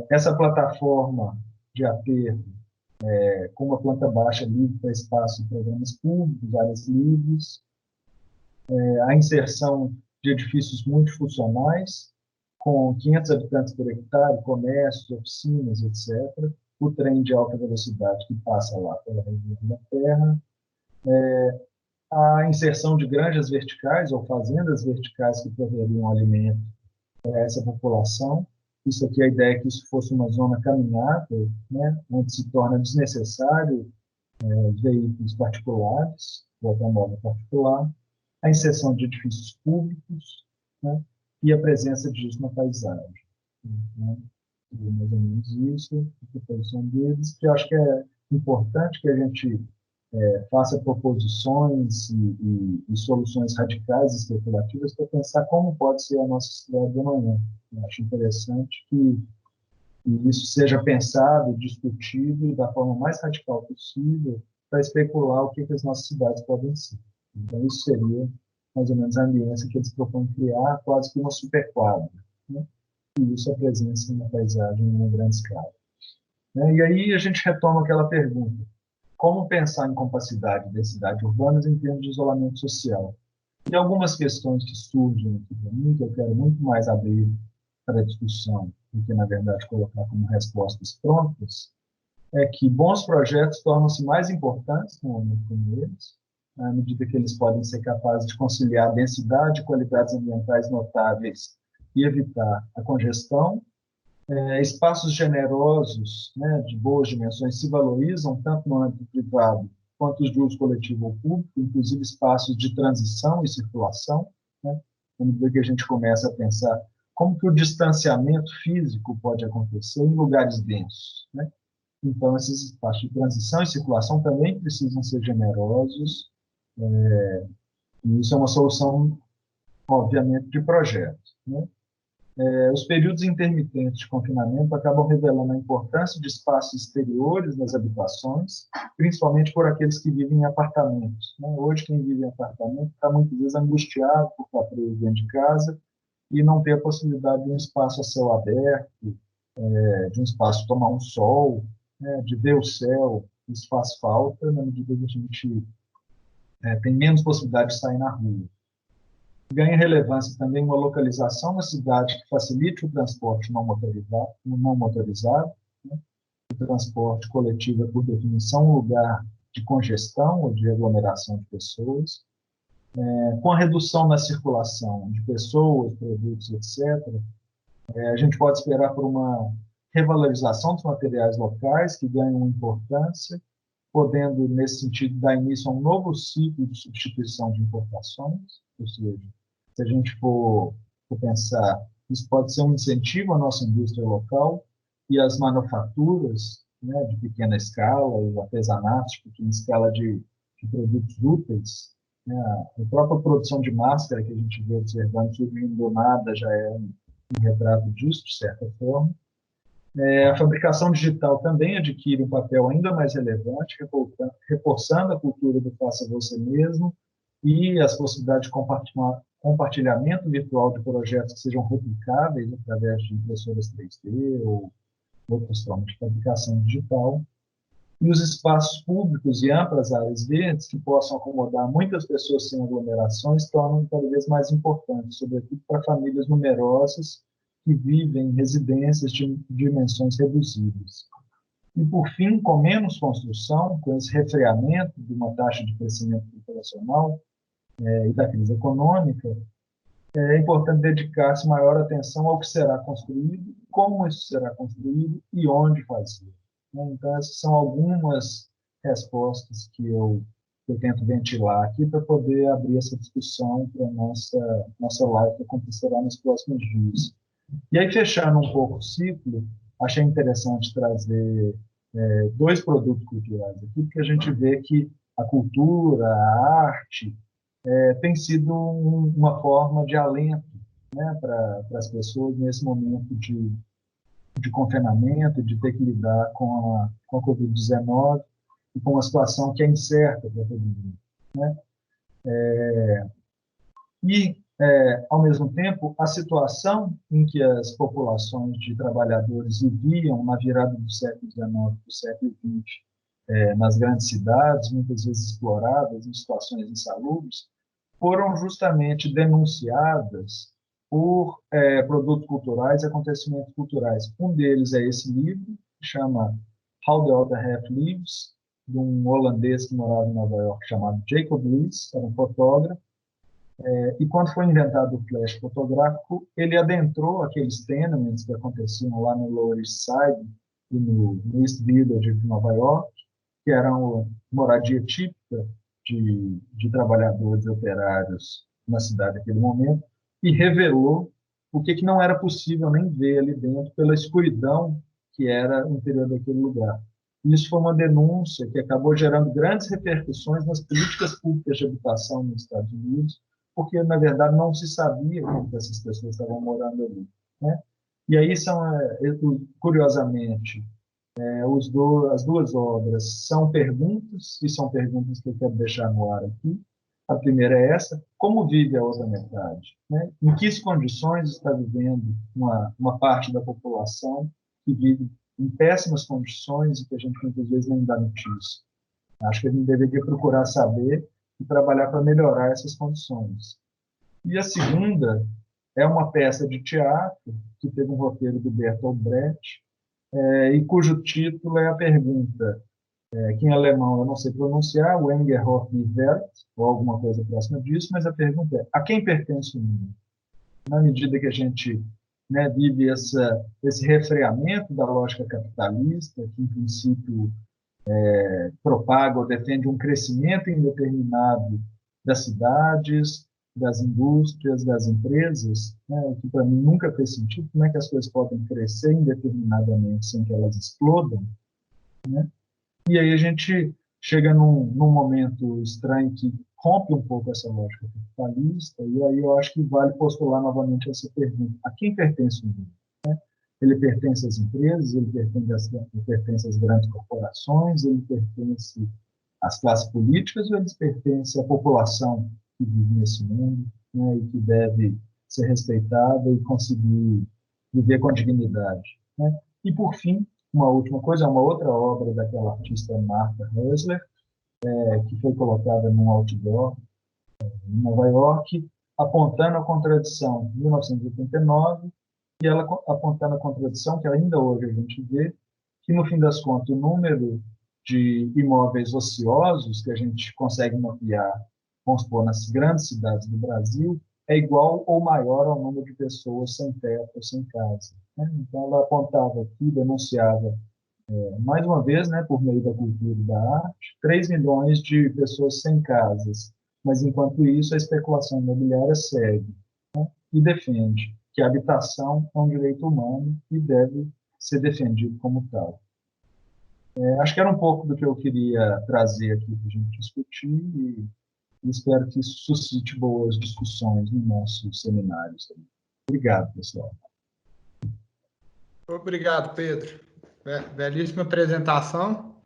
Speaker 2: Essa plataforma de aterro, com uma planta baixa livre para espaço de programas públicos, áreas livres, a inserção de edifícios multifuncionais, com 500 habitantes por hectare, comércios, oficinas, etc., o trem de alta velocidade que passa lá pela região da terra, a inserção de granjas verticais ou fazendas verticais que proveriam alimento para essa população. Isso aqui, a ideia é que isso fosse uma zona caminhável, né, onde se torna desnecessário veículos particulares, o automóvel particular, a inserção de edifícios públicos, né, e a presença disso na paisagem. Né? E mais ou menos isso, a proposição deles, que eu acho que é importante que a gente faça proposições e soluções radicais e especulativas para pensar como pode ser a nossa cidade de amanhã. Eu acho interessante que isso seja pensado, discutido da forma mais radical possível para especular o que as nossas cidades podem ser. Então, isso seria mais ou menos a ambiência que eles propõem criar, quase que uma superquadra, né? E isso é presença na paisagem em uma grande escala. E aí a gente retoma aquela pergunta: como pensar em compacidade das cidades urbanas em termos de isolamento social? E algumas questões que surgem aqui para mim, que eu quero muito mais abrir para a discussão do que, na verdade, colocar como respostas prontas, é que bons projetos tornam-se mais importantes num momento como eles, à medida que eles podem ser capazes de conciliar densidade e qualidades ambientais notáveis e evitar a congestão. Espaços generosos, né, de boas dimensões, se valorizam tanto no âmbito privado quanto os de uso coletivo ou público, inclusive espaços de transição e circulação, né, à medida que a gente começa a pensar como que o distanciamento físico pode acontecer em lugares densos, né? Então, esses espaços de transição e circulação também precisam ser generosos, e isso é uma solução, obviamente, de projeto, né? Os períodos intermitentes de confinamento acabam revelando a importância de espaços exteriores nas habitações, principalmente por aqueles que vivem em apartamentos, né? Hoje, quem vive em apartamento está muitas vezes angustiado por estar preso dentro de casa e não ter a possibilidade de um espaço a céu aberto, de um espaço tomar um sol, né, de ver o céu. Isso faz falta na medida que a gente tem menos possibilidade de sair na rua. Ganha relevância também uma localização na cidade que facilite o transporte não motorizado, né? O transporte coletivo é, por definição, um lugar de congestão ou de aglomeração de pessoas. Com a redução na circulação de pessoas, produtos, etc., a gente pode esperar por uma revalorização dos materiais locais que ganham importância, podendo, nesse sentido, dar início a um novo ciclo de substituição de importações, ou seja, se a gente for pensar, isso pode ser um incentivo à nossa indústria local e às manufaturas, né, de pequena escala, os artesanatos de pequena escala de produtos úteis, né? A própria produção de máscara que a gente vê observando surgindo do nada já é um retrato disso, de certa forma. A fabricação digital também adquire um papel ainda mais relevante, reforçando a cultura do faça você mesmo e as possibilidades de compartilhamento virtual de projetos que sejam replicáveis através de impressoras 3D ou outras formas de fabricação digital. E os espaços públicos e amplas áreas verdes que possam acomodar muitas pessoas sem aglomerações tornam cada vez mais importantes, sobretudo para famílias numerosas que vivem em residências de dimensões reduzidas. E, por fim, com menos construção, com esse refreamento de uma taxa de crescimento populacional e da crise econômica, é importante dedicar-se maior atenção ao que será construído, como isso será construído e onde fazer. Então, essas são algumas respostas que eu tento ventilar aqui para poder abrir essa discussão para a nossa live que acontecerá nos próximos dias. E aí, fechando um pouco o ciclo, achei interessante trazer dois produtos culturais aqui, porque a gente vê que a cultura, a arte, tem sido uma forma de alento, né, para as pessoas nesse momento de confinamento, de ter que lidar com a Covid-19 e com uma situação que é incerta para todo mundo, né? Ao mesmo tempo, a situação em que as populações de trabalhadores viviam na virada do século XIX para o século XX, nas grandes cidades, muitas vezes exploradas, em situações insalubres, foram justamente denunciadas por produtos culturais e acontecimentos culturais. Um deles é esse livro, que chama How the Other Half Lives, de um holandês que morava em Nova York, chamado Jacob Riis, era um fotógrafo. E quando foi inventado o flash fotográfico, ele adentrou aqueles tenements que aconteciam lá no Lower East Side e no East Village de Nova York, que eram moradia típica de trabalhadores operários na cidade naquele momento, e revelou o que não era possível nem ver ali dentro pela escuridão que era o interior daquele lugar. Isso foi uma denúncia que acabou gerando grandes repercussões nas políticas públicas de habitação nos Estados Unidos, porque, na verdade, não se sabia como essas pessoas estavam morando ali, né? E aí curiosamente, as duas obras são perguntas, e são perguntas que eu quero deixar no ar aqui. A primeira é essa: como vive a outra metade, né? Em que condições está vivendo uma parte da população que vive em péssimas condições e que a gente muitas vezes nem dá notícia? Acho que a gente deveria procurar saber e trabalhar para melhorar essas condições. E a segunda é uma peça de teatro que teve um roteiro do Bertolt Brecht, e cujo título é a pergunta, que em alemão eu não sei pronunciar, Wengerhoff die Welt, ou alguma coisa próxima disso, mas a pergunta é: a quem pertence o mundo? Na medida que a gente, né, vive esse refreamento da lógica capitalista, que em princípio propaga ou defende um crescimento indeterminado das cidades, das indústrias, das empresas, né, que para mim nunca fez sentido. Como é que as coisas podem crescer indeterminadamente sem que elas explodam, né? E aí a gente chega num momento estranho que rompe um pouco essa lógica capitalista, e aí eu acho que vale postular novamente essa pergunta: a quem pertence o mundo? Ele pertence às empresas, ele pertence às grandes corporações, ele pertence às classes políticas, ou ele pertence à população que vive nesse mundo, né, e que deve ser respeitada e conseguir viver com dignidade, né? E, por fim, uma última coisa, uma outra obra daquela artista Martha Häusler, que foi colocada num outdoor em Nova York, apontando a contradição de 1989, e ela apontando a contradição que ainda hoje a gente vê, que, no fim das contas, o número de imóveis ociosos que a gente consegue mapear, vamos supor, nas grandes cidades do Brasil, é igual ou maior ao número de pessoas sem teto ou sem casa, né? Então, ela apontava aqui, denunciava, mais uma vez, né, por meio da cultura e da arte, 3 milhões de pessoas sem casas, mas, enquanto isso, a especulação imobiliária segue, né, e defende que a habitação é um direito humano e deve ser defendido como tal. Acho que era um pouco do que eu queria trazer aqui para a gente discutir, e espero que isso suscite boas discussões nos nossos seminários. Obrigado, pessoal.
Speaker 1: Obrigado, Pedro. Belíssima apresentação.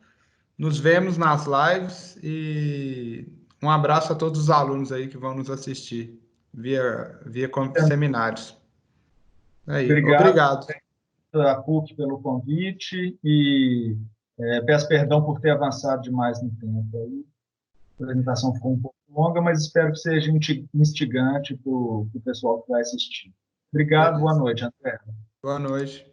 Speaker 1: Nos vemos nas lives e um abraço a todos os alunos aí que vão nos assistir via seminários. Aí,
Speaker 2: Obrigado
Speaker 1: obrigado.
Speaker 2: a PUC pelo convite e peço perdão por ter avançado demais no tempo. A apresentação ficou um pouco longa, mas espero que seja instigante para o pessoal que vai assistir. Obrigado, boa
Speaker 1: Beleza.
Speaker 2: noite, André.
Speaker 1: Boa noite.